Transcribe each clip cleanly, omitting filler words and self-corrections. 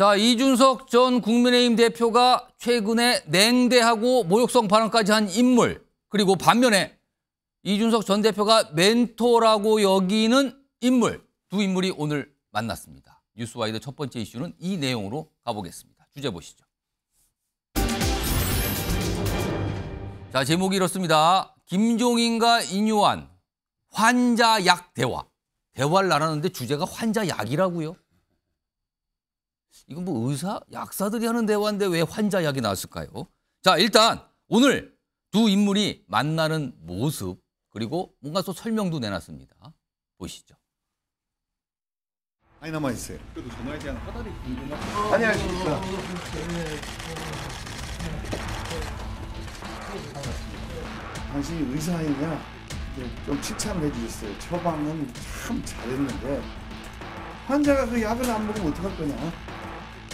자, 이준석 전 국민의힘 대표가 최근에 냉대하고 모욕성 발언까지 한 인물, 그리고 반면에 이준석 전 대표가 멘토라고 여기는 인물, 두 인물이 오늘 만났습니다. 뉴스와이드 첫 번째 이슈는 이 내용으로 가보겠습니다. 주제 보시죠. 자, 제목이 이렇습니다. 김종인과 인요한 환자약 대화. 대화를 나눴는데 주제가 환자약이라고요? 이건 뭐 약사들이 하는 대화인데 왜 환자약이 나왔을까요? 자, 일단 오늘 두 인물이 만나는 모습, 그리고 뭔가 또 설명도 내놨습니다. 보시죠. 많이 남아있어요. 그래도 전화에 대한 화답이 궁금하다. 안녕하십니까. 당신이 의사이냐? 좀 칭찬을 해주셨어요. 처방은 참 잘했는데 환자가 그 약을 안 먹으면 어떡할 거냐?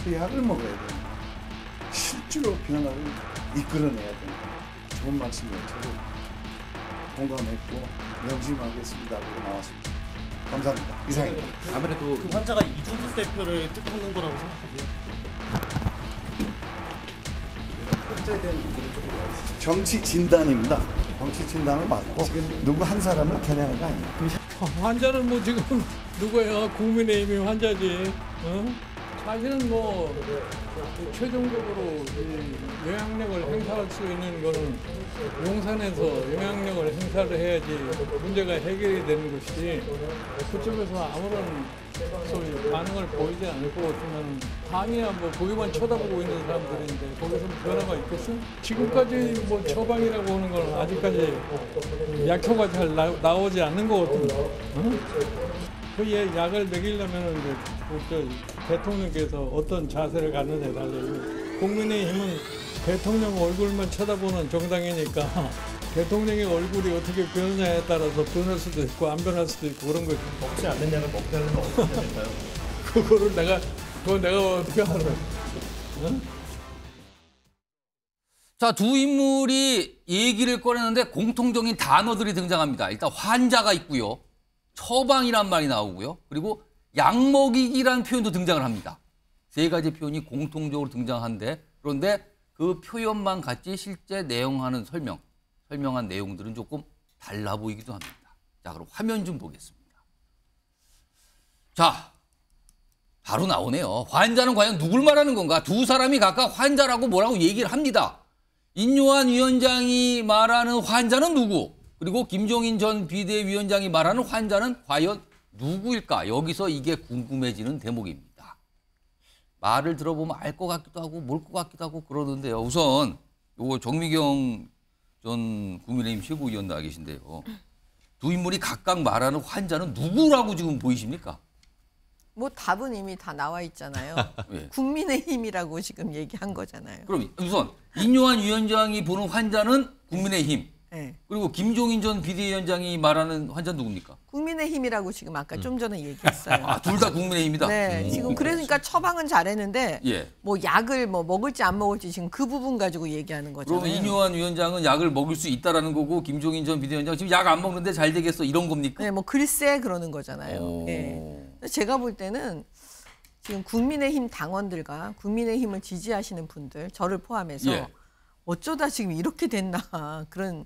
그 약을 먹어야 돼. 실제로 변화를 이끌어내야 돼. 좋은 말씀이에요. 저도 공감했고 명심하겠습니다. 그러고 나왔습니다. 감사합니다. 이상입니다. 아무래도 그 환자가 이준석 대표를 뜻하는 거라고 생각하세요? 환자에 대한 얘기를 조금 해주세요. 정치 진단입니다. 정치 진단을 받고 누구 한 사람을 겨냥한 거 아니에요. 환자는 뭐 지금 누구야? 국민의힘이 환자지. 사실은 뭐 최종적으로 이 영향력을 행사할 수 있는 거는 용산에서 영향력을 행사를 해야지 문제가 해결이 되는 것이지, 그쪽에서 아무런 소위 반응을 보이지 않을 것 같으면 당이야 뭐 거기만 쳐다보고 있는 사람들인데 거기서 변화가 있겠어? 지금까지 뭐 처방이라고 하는 건 아직까지 약효가 잘 나오지 않는 것 같은데. 그 약을 먹이려면 이제 대통령께서 어떤 자세를 갖느냐에 달려요. 국민의힘은 대통령 얼굴만 쳐다보는 정당이니까 대통령의 얼굴이 어떻게 변하냐에 따라서 변할 수도 있고 안 변할 수도 있고 그런 거죠. 먹지 않는 약을 먹자는 건 어떻게 될까요? 그거를 내가 어떻게 알아? 응? 자, 두 인물이 얘기를 꺼내는데 공통적인 단어들이 등장합니다. 일단 환자가 있고요. 처방이란 말이 나오고요. 그리고 약먹이기란 표현도 등장을 합니다. 세 가지 표현이 공통적으로 등장한데, 그런데 그 표현만 같이 실제 설명한 내용들은 조금 달라 보이기도 합니다. 자, 그럼 화면 좀 보겠습니다. 자, 바로 나오네요. 환자는 과연 누굴 말하는 건가? 두 사람이 각각 환자라고 뭐라고 얘기를 합니다. 인요한 위원장이 말하는 환자는 누구? 그리고 김종인 전 비대위원장이 말하는 환자는 과연 누구일까? 여기서 이게 궁금해지는 대목입니다. 말을 들어보면 알 것 같기도 하고 모를 것 같기도 하고 그러는데요. 우선 요거 정미경 전 국민의힘 최고위원 나와 계신데요. 두 인물이 각각 말하는 환자는 누구라고 지금 보이십니까? 뭐 답은 이미 다 나와 있잖아요. 예. 국민의힘이라고 지금 얘기한 거잖아요. 그럼 우선 인요한 위원장이 보는 환자는 국민의힘. 네. 그리고 김종인 전 비대위원장이 말하는 환자는 누굽니까? 국민의힘이라고 지금 아까 좀 전에 얘기했어요. 아, 둘 다 국민의힘이다? 네, 지금 그러니까 처방은 잘했는데 예. 뭐 약을 뭐 먹을지 안 먹을지 지금 그 부분 가지고 얘기하는 거잖아요. 그러면 인요한 위원장은 약을 먹을 수 있다라는 거고 김종인 전 비대위원장 지금 약 안 먹는데 잘 되겠어 이런 겁니까? 네, 뭐 글쎄 그러는 거잖아요. 네. 제가 볼 때는 지금 국민의힘 당원들과 국민의힘을 지지하시는 분들, 저를 포함해서 예. 어쩌다 지금 이렇게 됐나 그런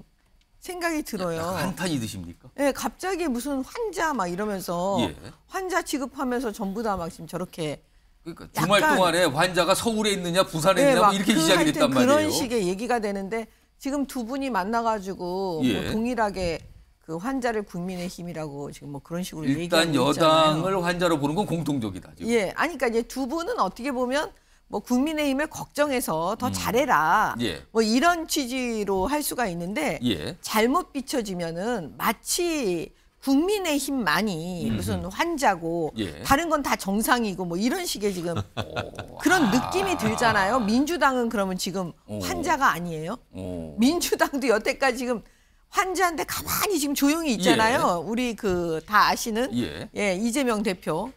생각이 들어요. 한탄이 드십니까? 네, 갑자기 무슨 환자 막 이러면서 예. 환자 취급하면서 전부 다 막 지금 저렇게 그러니까 주말 동안에 환자가 서울에 있느냐 부산에 네, 있느냐 뭐 막 이렇게 그 시작이 하여튼 됐단 말이에요. 그런 식의 얘기가 되는데 지금 두 분이 만나가지고 예. 뭐 동일하게 그 환자를 국민의힘이라고 지금 뭐 그런 식으로 일단 얘기하고 있잖아요. 여당을 환자로 보는 건 공통적이다. 지금. 예, 아니 그러니까 이제 두 분은 어떻게 보면 뭐 국민의힘을 걱정해서 더 잘해라. 예. 뭐 이런 취지로 할 수가 있는데 예. 잘못 비춰지면은 마치 국민의힘만이 무슨 환자고 예. 다른 건 다 정상이고 뭐 이런 식의 지금 그런 느낌이 들잖아요. 민주당은 그러면 지금 환자가 아니에요? 민주당도 여태까지 지금 환자한테 가만히 지금 조용히 있잖아요. 우리 그 다 아시는 예, 이재명 대표.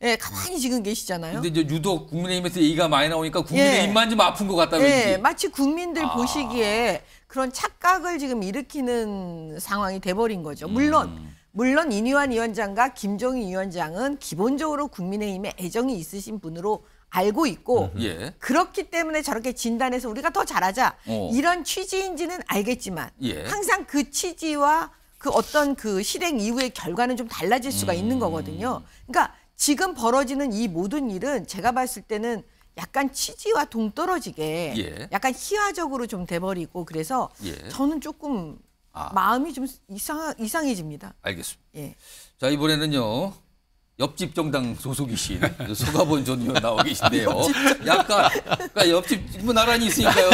예, 가만히 지금 계시잖아요. 근데 이제 유독 국민의힘에서 얘기가 많이 나오니까 국민의힘만 좀 아픈 것 같다 왠지. 예, 마치 국민들 보시기에 그런 착각을 지금 일으키는 상황이 돼버린 거죠. 물론 인요한 위원장과 김종인 위원장은 기본적으로 국민의힘에 애정이 있으신 분으로 알고 있고 예. 그렇기 때문에 저렇게 진단해서 우리가 더 잘하자 이런 취지인지는 알겠지만 예. 항상 그 취지와 그 어떤 그 실행 이후의 결과는 좀 달라질 수가 있는 거거든요. 그러니까 지금 벌어지는 이 모든 일은 제가 봤을 때는 약간 취지와 동떨어지게 예. 약간 희화적으로 좀 돼버리고 그래서 예. 저는 조금 마음이 좀 이상해집니다. 알겠습니다. 예. 자, 이번에는요. 옆집 정당 소속이신 서가본 전 의원 나와 계신데요. 약간 그러니까 옆집 뭐 나란히 있으니까요.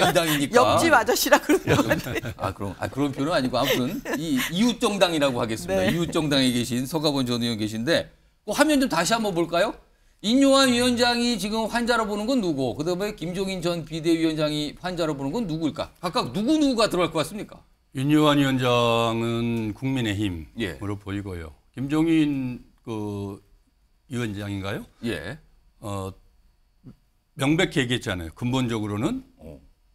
이 당이니까. 옆집 아저씨라 그러는 것 같아요. 그런 표현은 아니고 아무튼 이 이웃 정당이라고 하겠습니다. 네. 이웃 정당에 계신 서가본 전 의원 계신데 그 화면 좀 다시 한번 볼까요? 인요한 위원장이 지금 환자로 보는 건 누구? 그다음에 김종인 전 비대위원장이 환자로 보는 건 누구일까? 각각 누구가 들어갈 것 같습니까? 윤여한 위원장은 국민의힘으로 예. 보이고요. 김종인 그 위원장인가요? 예. 명백히 얘기했잖아요. 근본적으로는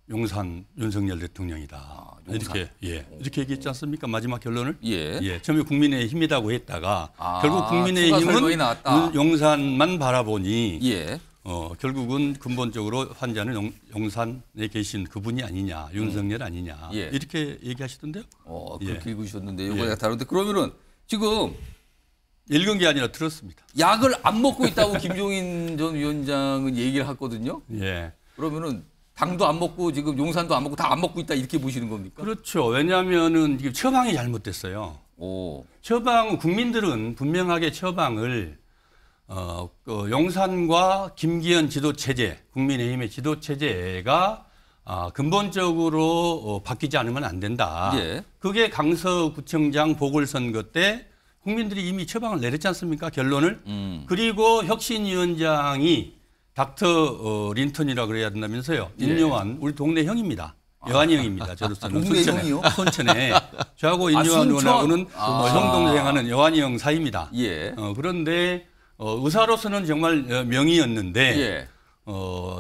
용산 윤석열 대통령이다. 용산. 이렇게 얘기했지 않습니까? 마지막 결론을. 예. 처음에 국민의힘이라고 했다가 결국 추가 국민의힘은 설명이 나왔다. 용산만 바라보니 예. 결국은 근본적으로 환자는 용산에 계신 그분이 아니냐, 윤석열 아니냐 예. 이렇게 얘기하시던데요. 그렇게 예. 읽으셨는데 이거 다른데 그러면은 지금 읽은 게 아니라 들었습니다. 약을 안 먹고 있다고 김종인 전 위원장은 얘기를 했거든요. 예. 그러면은 당도 안 먹고 지금 용산도 안 먹고 다 안 먹고 있다 이렇게 보시는 겁니까? 그렇죠. 왜냐하면은 지금 처방이 잘못됐어요. 처방 국민들은 분명하게 처방을 그 용산과 김기현 지도체제, 국민의힘의 지도체제가 근본적으로 바뀌지 않으면 안 된다. 예. 그게 강서구청장 보궐선거 때 국민들이 이미 처방을 내렸지 않습니까? 결론을. 그리고 혁신위원장이 닥터 린턴이라고 그래야 된다면서요. 인요한 우리 동네 형입니다. 여한이 형입니다. 저로서는 동네 형이요? 순천에 저하고 인요한 의원하고는 형 동생하는 여한이 형 사이입니다. 예. 그런데 의사로서는 정말 명의였는데 예.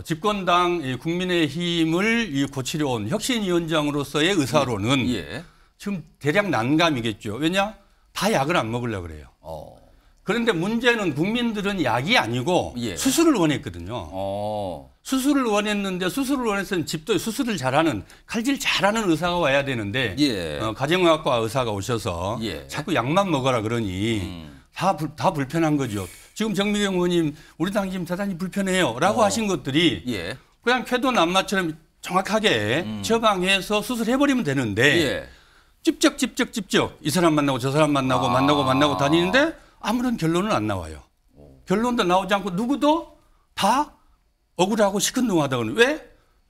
집권당 국민의힘을 고치려 온 혁신위원장으로서의 의사로는 예. 지금 대략 난감이겠죠. 왜냐? 다 약을 안 먹으려고 그래요. 그런데 문제는 국민들은 약이 아니고 예. 수술을 원했거든요. 수술을 원했는데 수술을 원했으면 집도에 수술을 잘하는 칼질 잘하는 의사가 와야 되는데 예. 가정의학과 의사가 오셔서 예. 자꾸 약만 먹어라 그러니 다 불편한 거죠. 지금 정미경 의원님 우리 당 지금 대단히 불편해요 라고 하신 것들이 예. 그냥 쾌도난마처럼 정확하게 처방해서 수술해버리면 되는데 예. 찝쩍 이 사람 만나고 저 사람 만나고 다니는데 아무런 결론은 안 나와요. 결론도 나오지 않고 누구도 다 억울하고 시큰둥하다고는 왜?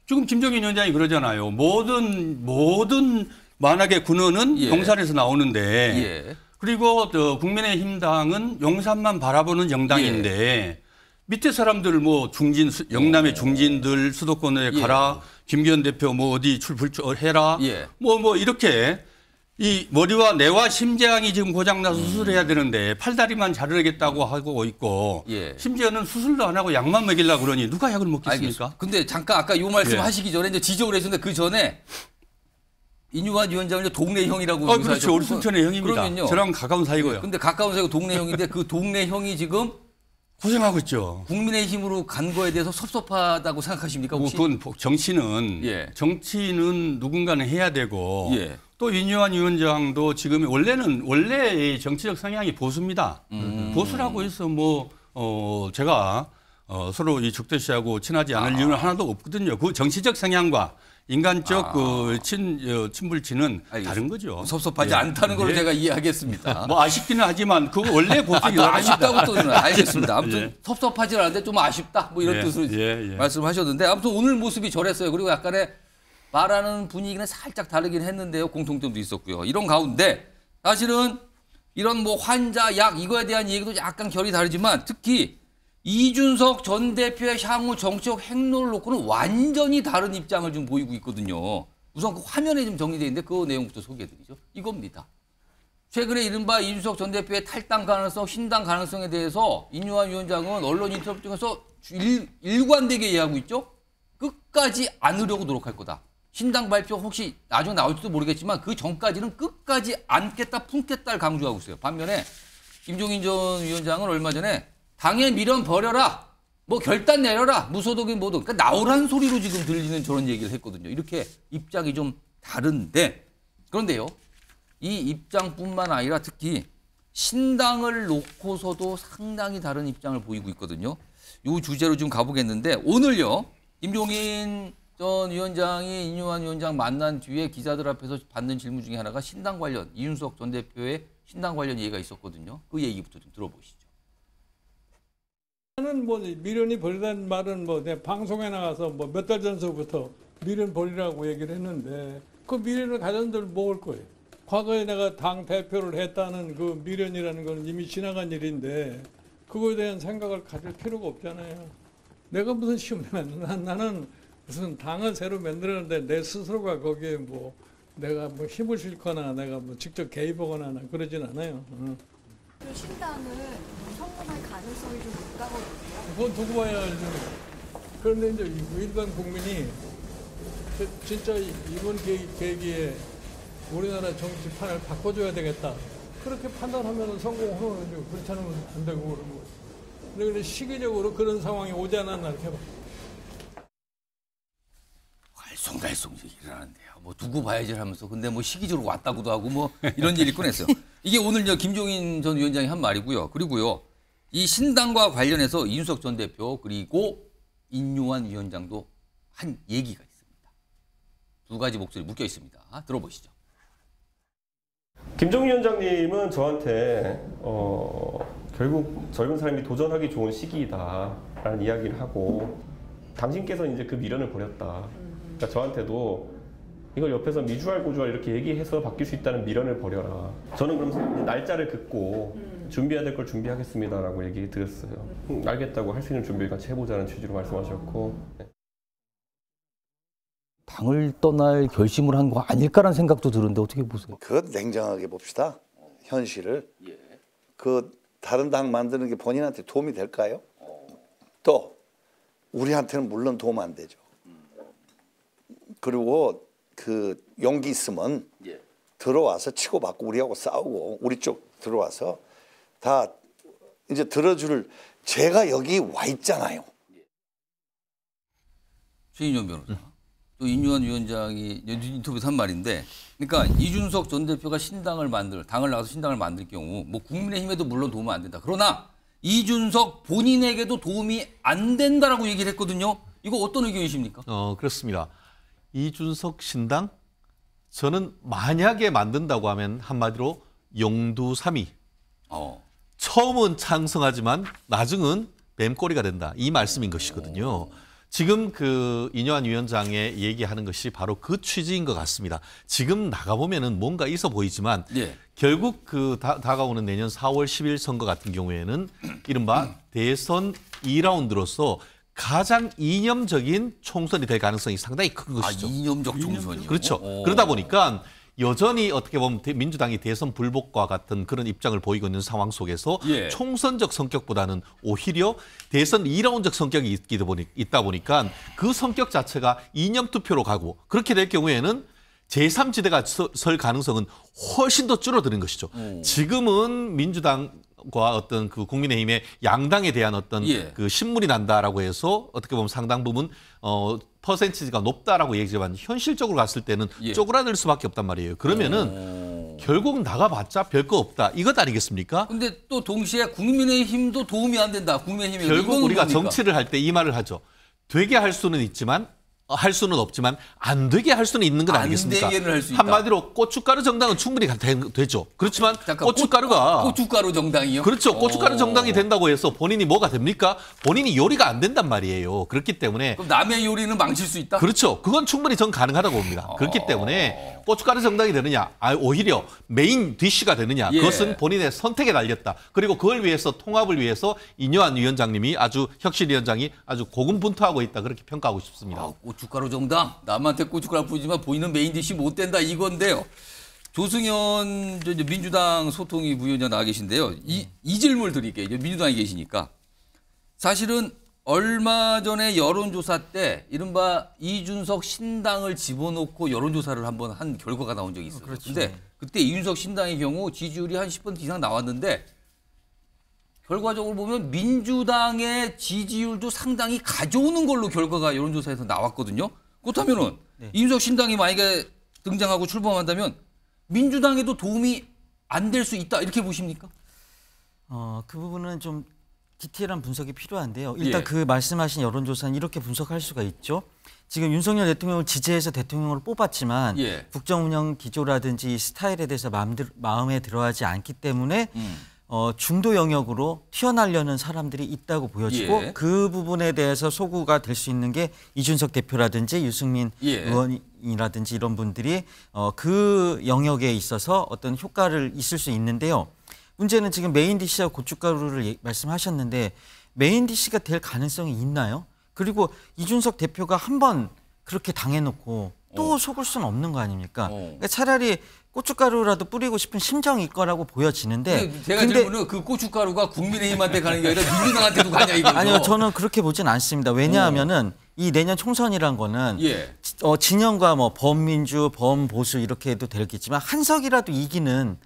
지금 김종인 위원장이 그러잖아요. 모든 만악의 근원은 예. 용산에서 나오는데 예. 그리고 국민의힘당은 용산만 바라보는 정당인데 밑에 사람들 뭐 영남의 중진들 수도권에 예. 가라. 김기현 대표 뭐 어디 출불해라. 예. 뭐 이렇게 이 머리와 뇌와 심장이 지금 고장나서 수술해야 되는데 팔다리만 자르겠다고 하고 있고 예. 심지어는 수술도 안 하고 약만 먹이려고 그러니 누가 약을 먹겠습니까? 알겠습니다. 근데 잠깐 아까 이 말씀 예. 하시기 전에 이제 지적을 했는데 그 전에 인유한 위원장을 동네 형이라고 그렇죠. 우리 순천의 형입니다. 그러면요. 저랑 가까운 사이고요. 근데 가까운 사이고 동네 형인데 그 동네 형이 지금 고생하고 있죠. 국민의힘으로 간 거에 대해서 섭섭하다고 생각하십니까 혹시? 그건 정치는 예. 정치는 누군가는 해야 되고 예. 또 인요한 위원장도 지금 원래 정치적 성향이 보수입니다. 보수라고 해서 제가 서로 이 적대 씨하고 친하지 않을 이유는 하나도 없거든요. 그 정치적 성향과 인간적 친불치는 다른 거죠. 섭섭하지 예. 않다는 걸로 예. 제가 이해하겠습니다. 아쉽기는 하지만 그거 원래 보수의 또 아쉽다고 또 알겠습니다. 아무튼 예. 섭섭하지 않은데 좀 아쉽다 뭐 이런 예. 뜻으로 예. 말씀하셨는데 아무튼 오늘 모습이 저랬어요. 그리고 약간의 말하는 분위기는 살짝 다르긴 했는데요. 공통점도 있었고요. 이런 가운데 사실은 이런 뭐 환자 약 이거에 대한 얘기도 약간 결이 다르지만 특히 이준석 전 대표의 향후 정치적 행로를 놓고는 완전히 다른 입장을 좀 보이고 있거든요. 우선 그 화면에 좀 정리되어 있는데 그 내용부터 소개해드리죠. 이겁니다. 최근에 이른바 이준석 전 대표의 탈당 가능성, 신당 가능성에 대해서 인요한 위원장은 언론 인터뷰 중에서 일관되게 이해하고 있죠. 끝까지 안으려고 노력할 거다. 신당 발표 혹시 나중에 나올지도 모르겠지만 그 전까지는 끝까지 안겠다, 품겠다를 강조하고 있어요. 반면에 김종인 전 위원장은 얼마 전에 당의 미련 버려라. 뭐 결단 내려라. 무소속인 뭐든. 그러니까 나오라는 소리로 지금 들리는 저런 얘기를 했거든요. 이렇게 입장이 좀 다른데 그런데요. 이 입장뿐만 아니라 특히 신당을 놓고서도 상당히 다른 입장을 보이고 있거든요. 이 주제로 좀 가보겠는데 오늘요. 김종인 전 위원장이 인요한 위원장 만난 뒤에 기자들 앞에서 받는 질문 중에 하나가 신당 관련, 이준석 전 대표의 신당 관련 얘기가 있었거든요. 그 얘기부터 좀 들어보시죠. 나는 뭐 미련이 버리라는 말은 뭐 내 방송에 나가서 뭐 몇 달 전서부터 미련 버리라고 얘기를 했는데 그 미련을 가졌는들 먹을 거예요. 과거에 내가 당 대표를 했다는 그 미련이라는 건 이미 지나간 일인데 그거에 대한 생각을 가질 필요가 없잖아요. 내가 무슨 나는 무슨 당을 새로 만들었는데 내 스스로가 거기에 뭐 내가 뭐 힘을 실거나 내가 뭐 직접 개입하거나 그러진 않아요. 그 신당은 성공할 가능성이 좀 높다거든요. 그건 두고 봐야 알죠. 그런데 이제 일반 국민이 진짜 이번 계기에 우리나라 정치판을 바꿔줘야 되겠다. 그렇게 판단하면 성공하는 거죠. 그렇지 않으면 안 되고 그런 거. 근데 시기적으로 그런 상황이 오지 않았나 이렇게 봐. 알쏭달쏭 얘기를 하는데요. 뭐 두고 봐야지 하면서 근데 뭐 시기적으로 왔다고도 하고 뭐 이런 얘기를 꺼냈어요. 이게 오늘 김종인 전 위원장이 한 말이고요. 그리고요. 이 신당과 관련해서 이준석 전 대표 그리고 인요한 위원장도 한 얘기가 있습니다. 두 가지 목소리 묶여 있습니다. 들어보시죠. 김종인 위원장님은 저한테 결국 젊은 사람이 도전하기 좋은 시기이다라는 이야기를 하고 당신께서 이제 그 미련을 버렸다. 그러니까 저한테도 이걸 옆에서 미주알 고주알 이렇게 얘기해서 바뀔 수 있다는 미련을 버려라. 저는 그럼 날짜를 긋고 준비해야 될 걸 준비하겠습니다라고 얘기 드렸어요. 알겠다고 할 수 있는 준비를 같이 해보자는 취지로 말씀하셨고. 네. 당을 떠날 결심을 한 거 아닐까라는 생각도 드는데 어떻게 보세요? 그것 냉정하게 봅시다. 현실을. 그 다른 당 만드는 게 본인한테 도움이 될까요? 또 우리한테는 물론 도움 안 되죠. 그리고 그 용기 있으면 들어와서 치고받고 우리하고 싸우고 우리 쪽 들어와서 다 이제 들어줄 제가 여기 와 있잖아요. 최인현 변호사. 또 인요한 위원장이 인터뷰에서 한 말인데 그러니까 이준석 전 대표가 당을 나가서 신당을 만들 경우 뭐 국민의힘에도 물론 도움은 안 된다. 그러나 이준석 본인에게도 도움이 안 된다라고 얘기를 했거든요. 이거 어떤 의견이십니까? 그렇습니다. 이준석 신당 저는 만약에 만든다고 하면 한마디로 용두삼이 처음은 창성하지만 나중은 뱀꼬리가 된다. 이 말씀인 것이거든요. 지금 그 인요한 위원장의 얘기하는 것이 바로 그 취지인 것 같습니다. 지금 나가보면은 뭔가 있어 보이지만 결국 그 다가오는 내년 4월 10일 선거 같은 경우에는 이른바 대선 2라운드로서 가장 이념적인 총선이 될 가능성이 상당히 큰 것이죠. 이념적 총선이요? 그렇죠. 그러다 보니까 여전히 어떻게 보면 민주당이 대선 불복과 같은 그런 입장을 보이고 있는 상황 속에서 총선적 성격보다는 오히려 대선 2라운드적 성격이 있다 보니까 그 성격 자체가 이념 투표로 가고 그렇게 될 경우에는 제3지대가 설 가능성은 훨씬 더 줄어드는 것이죠. 지금은 민주당과 어떤 그 국민의힘의 양당에 대한 어떤 그 신물이 난다라고 해서 어떻게 보면 상당 부분 퍼센티지가 높다라고 얘기지만 현실적으로 갔을 때는 쪼그라들 수밖에 없단 말이에요. 그러면은 결국 나가봤자 별거 없다. 이것 아니겠습니까? 근데 또 동시에 국민의힘도 도움이 안 된다. 국민의힘에 결국 우리가 정치를 할 때 이 말을 하죠. 되게 할 수는 있지만 할 수는 없지만 안 되게 할 수는 있는 것 아니겠습니까? 할 수 있다. 한마디로 고춧가루 정당은 충분히 되죠. 그렇지만 고춧가루가 고춧가루 정당이요? 그렇죠. 고춧가루 정당이 된다고 해서 본인이 뭐가 됩니까? 본인이 요리가 안 된단 말이에요. 그렇기 때문에 그럼 남의 요리는 망칠 수 있다? 그렇죠. 그건 충분히 전 가능하다고 봅니다. 그렇기 때문에 고춧가루 정당이 되느냐, 오히려 메인 디쉬가 되느냐, 그것은 본인의 선택에 달렸다. 그리고 그걸 위해서 통합을 위해서 인요한 위원장님이 혁신위원장이 아주 고군분투하고 있다. 그렇게 평가하고 싶습니다. 고춧가루 정당 남한테 고춧가루 뿌리지만 보이는 메인 디시 못 된다 이건데요. 조승현 민주당 소통위 부위원장 나와 계신데요. 이 질문을 드릴게요. 민주당에 계시니까 사실은 얼마 전에 여론조사 때 이른바 이준석 신당을 집어넣고 여론조사를 한번 한 결과가 나온 적이 있어요. 그런데 그때 이준석 신당의 경우 지지율이 한 10% 이상 나왔는데 결과적으로 보면 민주당의 지지율도 상당히 가져오는 걸로 결과가 여론조사에서 나왔거든요. 그렇다면은 이준석 신당이 만약에 등장하고 출범한다면 민주당에도 도움이 안 될 수 있다 이렇게 보십니까? 그 부분은 좀 디테일한 분석이 필요한데요. 일단 그 말씀하신 여론조사는 이렇게 분석할 수가 있죠. 지금 윤석열 대통령을 지지해서 대통령으로 뽑았지만 국정운영 기조라든지 스타일에 대해서 마음에 들어하지 않기 때문에 중도 영역으로 튀어나오려는 사람들이 있다고 보여지고 그 부분에 대해서 소구가 될 수 있는 게 이준석 대표라든지 유승민 의원이라든지 이런 분들이 그 영역에 있어서 어떤 효과를 있을 수 있는데요. 문제는 지금 메인 디시와 고춧가루를 말씀하셨는데 메인 디시가 될 가능성이 있나요? 그리고 이준석 대표가 한번 그렇게 당해놓고 또 속을 수는 없는 거 아닙니까? 그러니까 차라리 고춧가루라도 뿌리고 싶은 심정이 있을 거라고 보여지는데 제가 질문은 그 고춧가루가 국민의힘한테 가는 게 아니라 민주당한테도 가냐 이거죠. 아니요. 저는 그렇게 보진 않습니다. 왜냐하면은 이 내년 총선이란 거는 진영과 뭐 범민주, 범보수 이렇게 해도 되겠지만 한 석이라도 이기는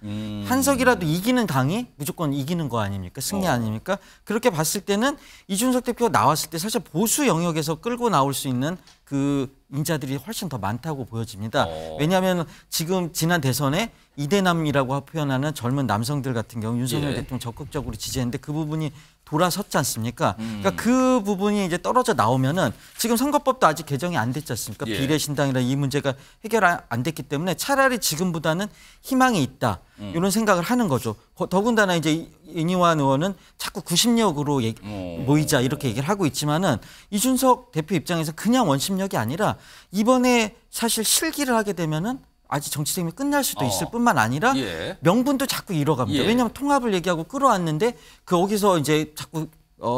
당이 무조건 이기는 거 아닙니까? 승리 아닙니까? 그렇게 봤을 때는 이준석 대표가 나왔을 때 사실 보수 영역에서 끌고 나올 수 있는 그 인자들이 훨씬 더 많다고 보여집니다. 왜냐하면 지금 지난 대선에 이대남이라고 표현하는 젊은 남성들 같은 경우 윤석열 대통령 적극적으로 지지했는데 그 부분이 돌아섰지 않습니까? 그러니까 그 부분이 이제 떨어져 나오면은 지금 선거법도 아직 개정이 안 됐지 않습니까? 비례신당이라 이 문제가 해결 안 됐기 때문에 차라리 지금보다는 희망이 있다. 이런 생각을 하는 거죠. 더군다나 이제 이니환 의원은 자꾸 90력으로 모이자 이렇게 얘기를 하고 있지만은 이준석 대표 입장에서 그냥 원심력이 아니라 이번에 사실 실기를 하게 되면은 아직 정치 생명이 끝날 수도 있을 뿐만 아니라 명분도 자꾸 잃어갑니다. 왜냐하면 통합을 얘기하고 끌어왔는데 거기서 이제 자꾸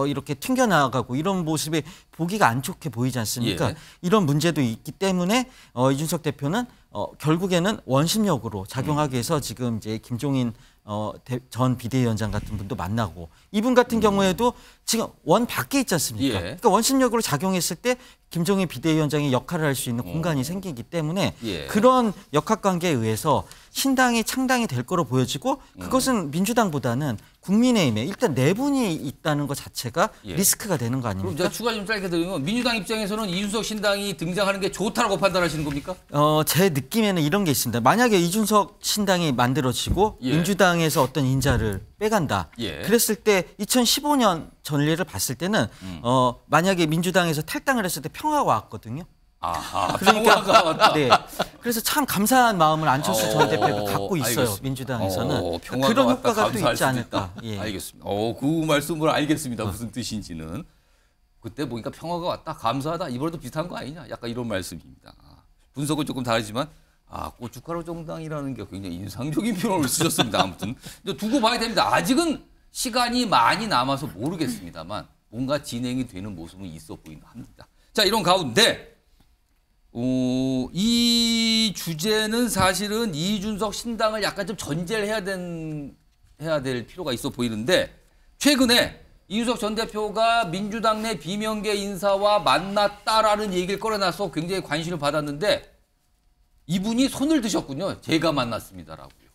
이렇게 튕겨나가고 이런 모습이 보기가 안 좋게 보이지 않습니까? 이런 문제도 있기 때문에 이준석 대표는 결국에는 원심력으로 작용하기 위해서 지금 이제 김종인 전 비대위원장 같은 분도 만나고 이분 같은 경우에도 지금 원 밖에 있지 않습니까? 그러니까 원심력으로 작용했을 때 김종인 비대위원장이 역할을 할 수 있는 공간이 생기기 때문에 그런 역학관계에 의해서 신당이 창당이 될 거로 보여지고 그것은 민주당보다는 국민의힘에 일단 내분이 있다는 것 자체가 리스크가 되는 거 아닙니까? 그럼 제가 추가 좀 짧게 드리면 민주당 입장에서는 이준석 신당이 등장하는 게 좋다라고 판단하시는 겁니까? 제 느낌에는 이런 게 있습니다. 만약에 이준석 신당이 만들어지고 민주당에서 어떤 인자를 빼간다. 그랬을 때 2015년 전례를 봤을 때는 만약에 민주당에서 탈당을 했을 때 평화가 왔거든요. 그러니까 평화가 왔다. 네. 그래서 참 감사한 마음을 안철수 전 대표가 갖고 있어요. 알겠습니다. 민주당에서는 그런 효과가 또 있지 않을까. 알겠습니다. 그 말씀을 알겠습니다. 무슨 뜻인지는. 그때 보니까 평화가 왔다. 감사하다. 이번에도 비슷한 거 아니냐. 약간 이런 말씀입니다. 분석은 조금 다르지만 고춧가루 정당이라는 게 굉장히 인상적인 표현을 쓰셨습니다. 아무튼 두고 봐야 됩니다. 아직은 시간이 많이 남아서 모르겠습니다만 뭔가 진행이 되는 모습은 있어 보인다 합니다. 자, 이런 가운데 이 주제는 사실은 이준석 신당을 약간 좀 전제를 해야 될 필요가 있어 보이는데 최근에 이준석 전 대표가 민주당 내 비명계 인사와 만났다라는 얘기를 꺼내놔서 굉장히 관심을 받았는데 이분이 손을 드셨군요. 제가 만났습니다라고요.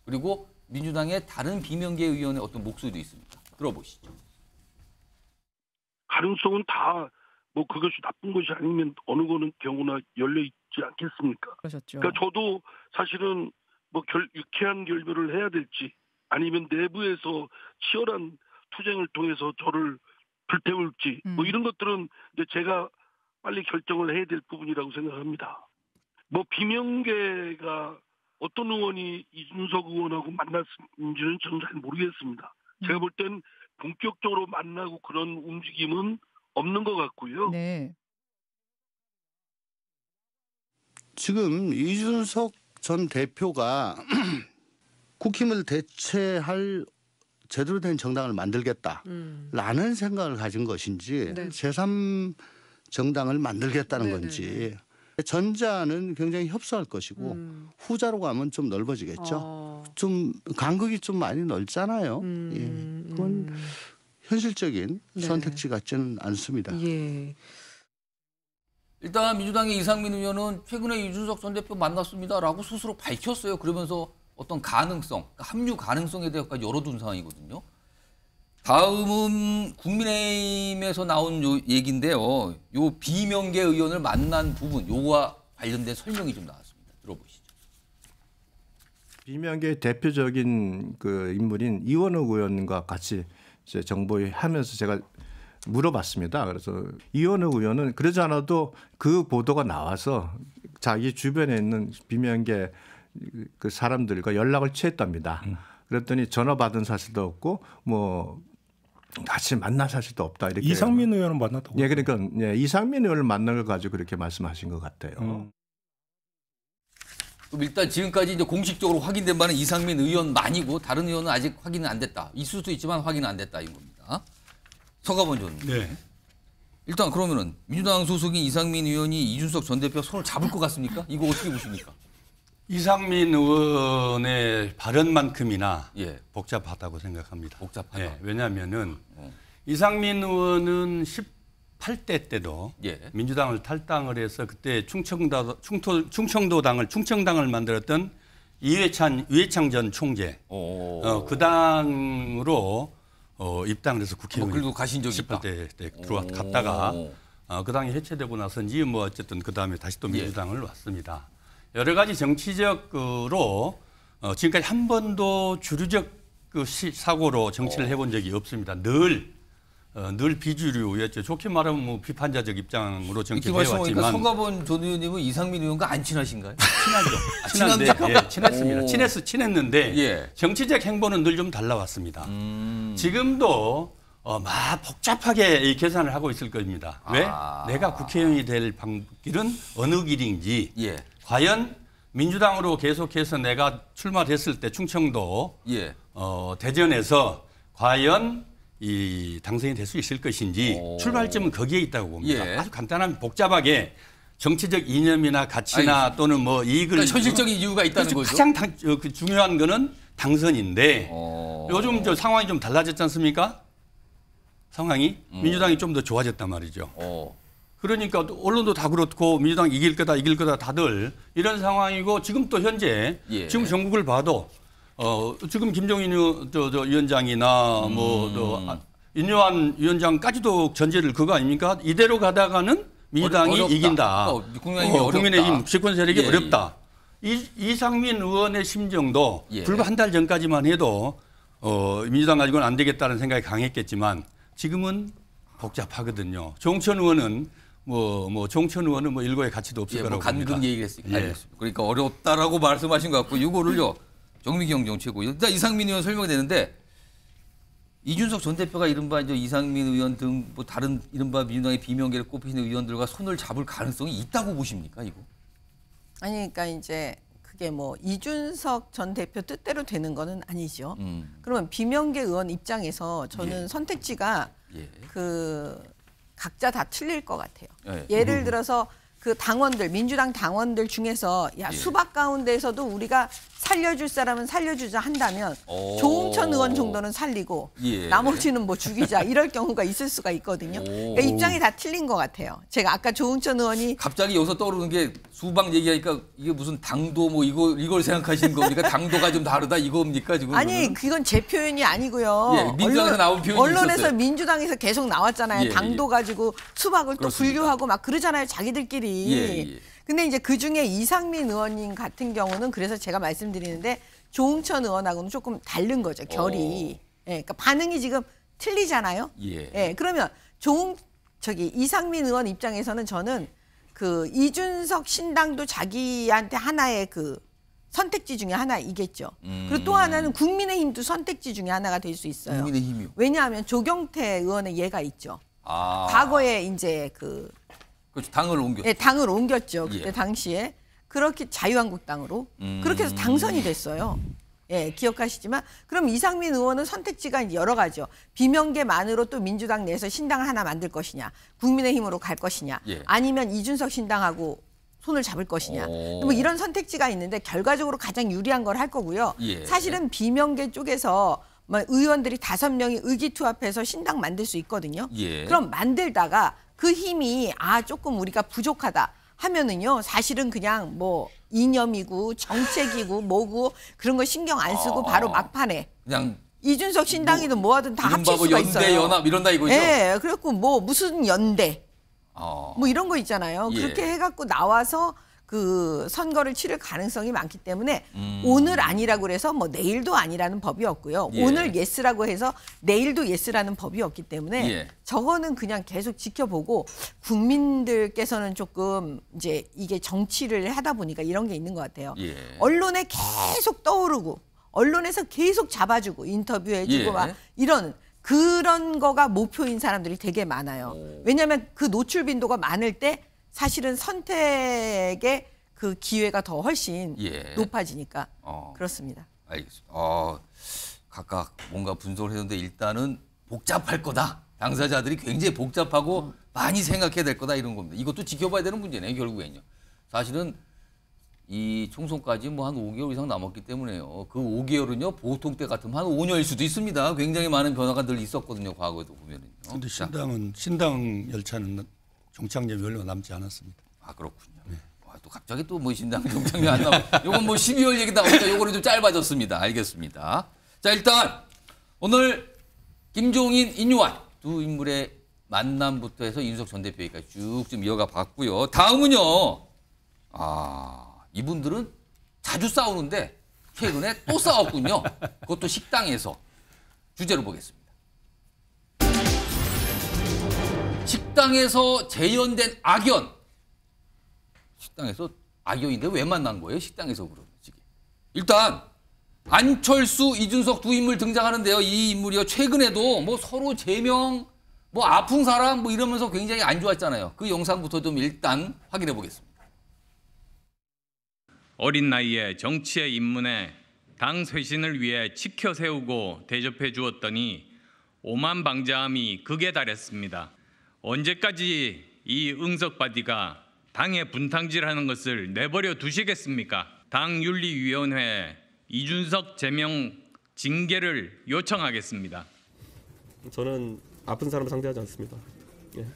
그리고 민주당의 다른 비명계 의원의 어떤 목소리도 있습니다. 들어보시죠. 가능성은 다 뭐 그것이 나쁜 것이 아니면 어느 경우나 열려 있지 않겠습니까? 그러셨죠. 그러니까 저도 사실은 뭐 유쾌한 결별을 해야 될지 아니면 내부에서 치열한 투쟁을 통해서 저를 불태울지 뭐 이런 것들은 이제 제가 빨리 결정을 해야 될 부분이라고 생각합니다. 뭐 비명계가 어떤 의원이 이준석 의원하고 만났는지는 저는 잘 모르겠습니다. 제가 볼 땐 본격적으로 만나고 그런 움직임은 없는 것 같고요. 네. 지금 이준석 전 대표가 국힘을 대체할 제대로 된 정당을 만들겠다라는 생각을 가진 것인지 제3 정당을 만들겠다는 건지 전자는 굉장히 협소할 것이고 후자로 가면 좀 넓어지겠죠. 좀 간극이 좀 많이 넓잖아요. 그건 현실적인 선택지 같지는 않습니다. 일단 민주당의 이상민 의원은 최근에 이준석 전 대표 만났습니다라고 스스로 밝혔어요. 그러면서 어떤 가능성, 합류 가능성에 대해서까지 열어둔 상황이거든요. 다음은 국민의힘에서 나온 요 얘기인데요. 요 비명계 의원을 만난 부분, 요거와 관련된 설명이 좀 나왔습니다. 들어보시죠. 비명계의 대표적인 그 인물인 이원욱 의원과 같이 이제 정보에 하면서 제가 물어봤습니다. 그래서 이원욱 의원은 그러지 않아도 그 보도가 나와서 자기 주변에 있는 비명계 그 사람들과 연락을 취했답니다. 그랬더니 전화 받은 사실도 없고 뭐 같이 만난 사실도 없다 이렇게. 이상민 의원은 만났다고. 예, 그러니까 예, 이상민 의원을 만난 걸 가지고 그렇게 말씀하신 것 같아요. 그럼 일단 지금까지 이제 공식적으로 확인된 바는 이상민 의원만이고 다른 의원은 아직 확인은 안 됐다. 있을 수도 있지만 확인은 안 됐다 이겁니다. 서가본 전. 네. 일단 그러면은 민주당 소속인 이상민 의원이 이준석 전 대표 손을 잡을 것 같습니까? 이거 어떻게 보십니까? 이상민 의원의 발언만큼이나 예. 복잡하다고 생각합니다. 복잡하다. 예, 왜냐하면은 이상민 의원은 18대 때도 예. 민주당을 탈당을 해서 그때 충청당을 만들었던 이회창 전 총재 그 당으로 입당을 해서 국회의원 그래도 가신 적이 있다. 18대 때 갔다가 그 당이 해체되고 나서인지 뭐 어쨌든 그 다음에 다시 또 민주당을 왔습니다. 여러 가지 정치적으로 지금까지 한 번도 주류적 그 사고로 정치를 해본 적이 없습니다. 늘 비주류였죠. 좋게 말하면 뭐 비판자적 입장으로 정치를 해왔지만. 서가본 전 의원님은 이상민 의원과 안 친하신가요? 친하죠. 친한데, 예, 친했습니다. 친했는데 예. 정치적 행보는 늘 좀 달라왔습니다. 지금도 막 복잡하게 이 계산을 하고 있을 겁니다. 왜? 내가 국회의원이 될 길은 어느 길인지. 예. 과연 민주당으로 계속해서 내가 출마했을 때 충청도 대전에서 과연 이 당선이 될 수 있을 것인지 출발점은 거기에 있다고 봅니다. 예. 아주 간단한 복잡하게 정치적 이념이나 가치나 또는 뭐 이익을 그러니까 현실적인 이유가 있다는 거죠. 가장 중요한 거는 당선인데 요즘 저 상황이 좀 달라졌지 않습니까? 상황이 민주당이 좀 더 좋아졌단 말이죠. 그러니까 언론도 다 그렇고 민주당 이길 거다 다들 이런 상황이고 지금 또 현재 지금 전국을 봐도 지금 김종인 위원장이나 인요한 위원장까지도 전제를 그거 아닙니까? 이대로 가다가는 민주당이 어렵다. 이긴다. 국민의힘 집권 세력이 어렵다. 이상민 의원의 심정도 불과 한 달 전까지만 해도 민주당 가지고는 안 되겠다는 생각이 강했겠지만 지금은 복잡하거든요. 조홍천 의원은 조홍천 의원은 일고의 가치도 없을 거라고 봅니다. 간근 얘기했으니까. 알겠습니다. 그러니까 어렵다라고 말씀하신 것 같고 이거를요. 정미경 정치고 일단 이상민 의원 설명이 되는데 이준석 전 대표가 이른바 이제 이상민 의원 등 뭐 다른 이른바 민주당의 비명계를 꼽히는 의원들과 손을 잡을 가능성이 있다고 보십니까 이거? 아니 그러니까 이제 그게 뭐 이준석 전 대표 뜻대로 되는 거는 아니죠. 그러면 비명계 의원 입장에서 저는 선택지가 그 각자 다 틀릴 것 같아요. 예를 들어서 그 당원들 민주당 당원들 중에서 수박 가운데에서도 우리가 살려줄 사람은 살려주자 한다면 조홍천 의원 정도는 살리고 나머지는 뭐 죽이자 이럴 경우가 있을 수가 있거든요. 그러니까 입장이 다 틀린 것 같아요. 제가 아까 조홍천 의원이 갑자기 여기서 떠오르는 게 수박 얘기하니까 이게 무슨 당도 뭐 이걸 생각하시는 겁니까? 당도가 좀 다르다 이겁니까 지금? 아니 그건 제 표현이 아니고요. 민주당에서 나온 표현이 언론에서 있었어요. 민주당에서 계속 나왔잖아요. 당도 가지고 수박을 또 분류하고 막 그러잖아요. 자기들끼리. 근데 이제 그중에 이상민 의원님 같은 경우는 그래서 제가 말씀드리는데 조홍천 의원하고는 조금 다른 거죠. 결이. 그러니까 반응이 지금 틀리잖아요. 그러면 이상민 의원 입장에서는 저는 그 이준석 신당도 자기한테 하나의 그 선택지 중에 하나이겠죠. 그리고 또 하나는 국민의힘도 선택지 중에 하나가 될 수 있어요. 국민의힘이요? 왜냐하면 조경태 의원의 예가 있죠. 과거에 이제 그렇죠. 당을 옮겼죠. 당을 옮겼죠. 그때 당시에 그렇게 자유한국당으로 그렇게 해서 당선이 됐어요. 기억하시지만 그럼 이상민 의원은 선택지가 여러 가지요. 비명계만으로 또 민주당 내에서 신당을 하나 만들 것이냐, 국민의힘으로 갈 것이냐, 아니면 이준석 신당하고 손을 잡을 것이냐. 뭐 이런 선택지가 있는데 결과적으로 가장 유리한 걸 할 거고요. 사실은 비명계 쪽에서 의원들이 5명이 의기투합해서 신당 만들 수 있거든요. 그럼 만들다가 그 힘이 조금 우리가 부족하다 하면은요 사실은 그냥 뭐 이념이고 정책이고 뭐고 그런 거 신경 안 쓰고 바로 막판에 그냥 이준석 신당이든 뭐하든 다 합칠 수가 연대, 있어요. 연합 이런다 이거죠? 네, 그래갖고 뭐 무슨 연대 뭐 이런 거 있잖아요. 예. 그렇게 해갖고 나와서 그 선거를 치를 가능성이 많기 때문에 오늘 아니라고 그래서 뭐 내일도 아니라는 법이 없고요. 예. 오늘 예스라고 해서 내일도 예스라는 법이 없기 때문에 예. 저거는 그냥 계속 지켜보고 국민들께서는 조금 이제 이게 정치를 하다 보니까 이런 게 있는 것 같아요. 예. 언론에 계속 떠오르고 언론에서 계속 잡아주고 인터뷰해주고 예. 막 이런 그런 거가 목표인 사람들이 되게 많아요. 왜냐하면 그 노출 빈도가 많을 때 사실은 선택의 그 기회가 더 훨씬 예. 높아지니까 그렇습니다. 알겠습니다. 각각 뭔가 분석을 했는데 일단은 복잡할 거다. 당사자들이 굉장히 복잡하고 많이 생각해야 될 거다 이런 겁니다. 이것도 지켜봐야 되는 문제네요. 결국엔요. 사실은 이 총선까지 뭐 한 5개월 이상 남았기 때문에요. 그 5개월은요. 보통 때 같으면 한 5년일 수도 있습니다. 굉장히 많은 변화가 늘 있었거든요. 과거에도 보면은요. 그런데 신당 열차는 종착역이 얼마 남지 않았습니다. 아 그렇군요. 네. 와, 또 갑자기 또 뭐 신당 종착역이 안 나와. 이건 뭐 12월 얘기 나오니까 요거는 좀 짧아졌습니다. 알겠습니다. 자 일단 오늘 김종인, 인요한 두 인물의 만남부터 해서 이준석 전 대표 얘기까지 쭉 좀 이어가 봤고요. 다음은요. 이분들은 자주 싸우는데 최근에 또 싸웠군요. 그것도 식당에서 주제로 보겠습니다. 식당에서 재현된 악연. 식당에서 악연인데 왜 만난 거예요? 식당에서 그러면 지금. 일단 안철수, 이준석 두 인물 등장하는데요. 이 인물이요. 최근에도 뭐 서로 제명, 뭐 아픈 사람 뭐 이러면서 굉장히 안 좋았잖아요. 그 영상부터 좀 일단 확인해 보겠습니다. 어린 나이에 정치에 입문해 당 쇄신을 위해 지켜 세우고 대접해 주었더니 오만방자함이 극에 달했습니다. 언제까지 이 응석바디가 당의 분탕질하는 것을 내버려 두시겠습니까? 당윤리위원회에 이준석 제명 징계를 요청하겠습니다. 저는 아픈 사람 상대하지 않습니다. 예.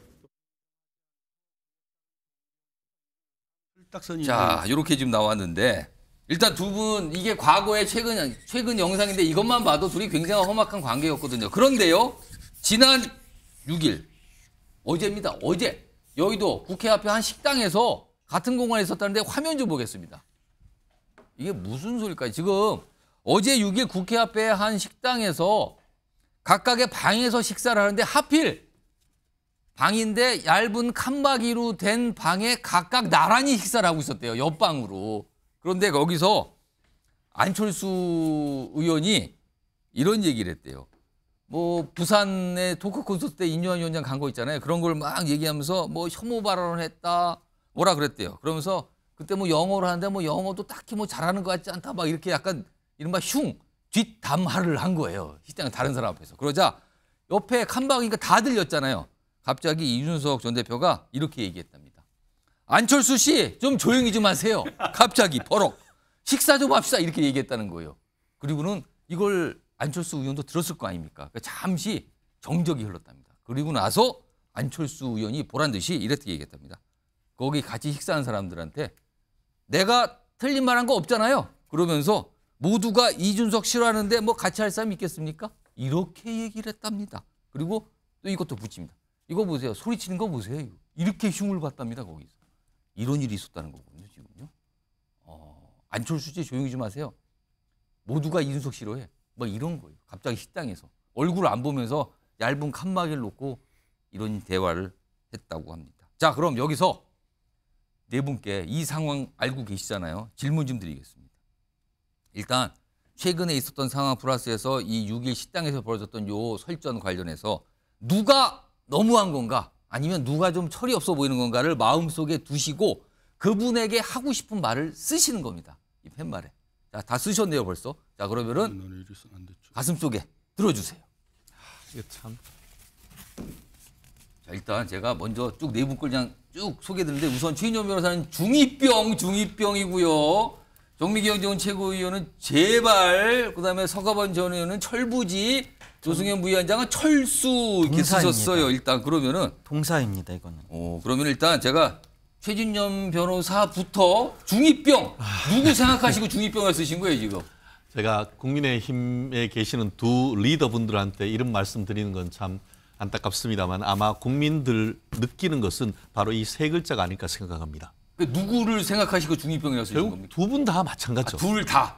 자, 이렇게 지금 나왔는데 일단 두 분 이게 과거의 최근 영상인데 이것만 봐도 둘이 굉장히 험악한 관계였거든요. 그런데요, 지난 6일 어제입니다. 어제 여의도 국회 앞에 한 식당에서 같은 공간에 있었다는데 화면 좀 보겠습니다. 이게 무슨 소리일까요? 지금 어제 6일 국회 앞에 한 식당에서 각각의 방에서 식사를 하는데 하필 방인데 얇은 칸막이로 된 방에 각각 나란히 식사를 하고 있었대요. 옆방으로. 그런데 거기서 안철수 의원이 이런 얘기를 했대요. 뭐 부산에 토크 콘서트 때 인요한 위원장 간 거 있잖아요. 그런 걸 막 얘기하면서 뭐 혐오 발언을 했다. 뭐라 그랬대요. 그러면서 그때 뭐 영어를 하는데 뭐 영어도 딱히 뭐 잘하는 것 같지 않다. 막 이렇게 약간 이른바 뒷담화를 한 거예요. 식당 다른 사람 앞에서. 그러자 옆에 칸막이니까 다 들렸잖아요. 갑자기 이준석 전 대표가 이렇게 얘기했답니다. 안철수 씨 좀 조용히 좀 하세요. 갑자기 버럭. 식사 좀 합시다. 이렇게 얘기했다는 거예요. 그리고는 이걸 안철수 의원도 들었을 거 아닙니까? 그러니까 잠시 정적이 흘렀답니다. 그리고 나서 안철수 의원이 보란 듯이 이렇게 얘기했답니다. 거기 같이 식사한 사람들한테 내가 틀린 말 한 거 없잖아요. 그러면서 모두가 이준석 싫어하는데 뭐 같이 할 사람 있겠습니까? 이렇게 얘기를 했답니다. 그리고 또 이것도 붙입니다. 이거 보세요. 소리치는 거 보세요. 이렇게 흉을 봤답니다. 거기서. 이런 일이 있었다는 거거든요. 지금요. 안철수 씨 조용히 좀 하세요. 모두가 이준석 싫어해. 뭐 이런 거예요. 갑자기 식당에서. 얼굴 안 보면서 얇은 칸막이를 놓고 이런 대화를 했다고 합니다. 자, 그럼 여기서 네 분께 이 상황 알고 계시잖아요. 질문 좀 드리겠습니다. 일단 최근에 있었던 상황 플러스해서 이 6일 식당에서 벌어졌던 요 설전 관련해서 누가 너무한 건가 아니면 누가 좀 철이 없어 보이는 건가를 마음속에 두시고 그분에게 하고 싶은 말을 쓰시는 겁니다. 이 팻말에. 자, 다 쓰셨네요 벌써. 자, 그러면은 가슴속에 들어주세요. 이거 참. 자, 일단 제가 먼저 쭉 네 분 걸 그냥 쭉 소개해드리는데 우선 최인영 변호사는 중이병이고요. 정미경 전 최고위원은 제발, 그다음에 서가번 전 의원은 철부지, 조승현 부위원장은 철수 이렇게 동사입니다. 쓰셨어요. 일단 그러면은 동사입니다, 이거는. 그러면 일단 제가 최진년 변호사부터 중이병 누구 생각하시고 중이병을 쓰신 거예요 지금? 제가 국민의힘에 계시는 두 리더분들한테 이런 말씀 드리는 건 참 안타깝습니다만 아마 국민들 느끼는 것은 바로 이 세 글자가 아닐까 생각합니다. 누구를 생각하시고 중이병이라고 쓰신 겁니까? 두 분 다 마찬가지죠. 둘 다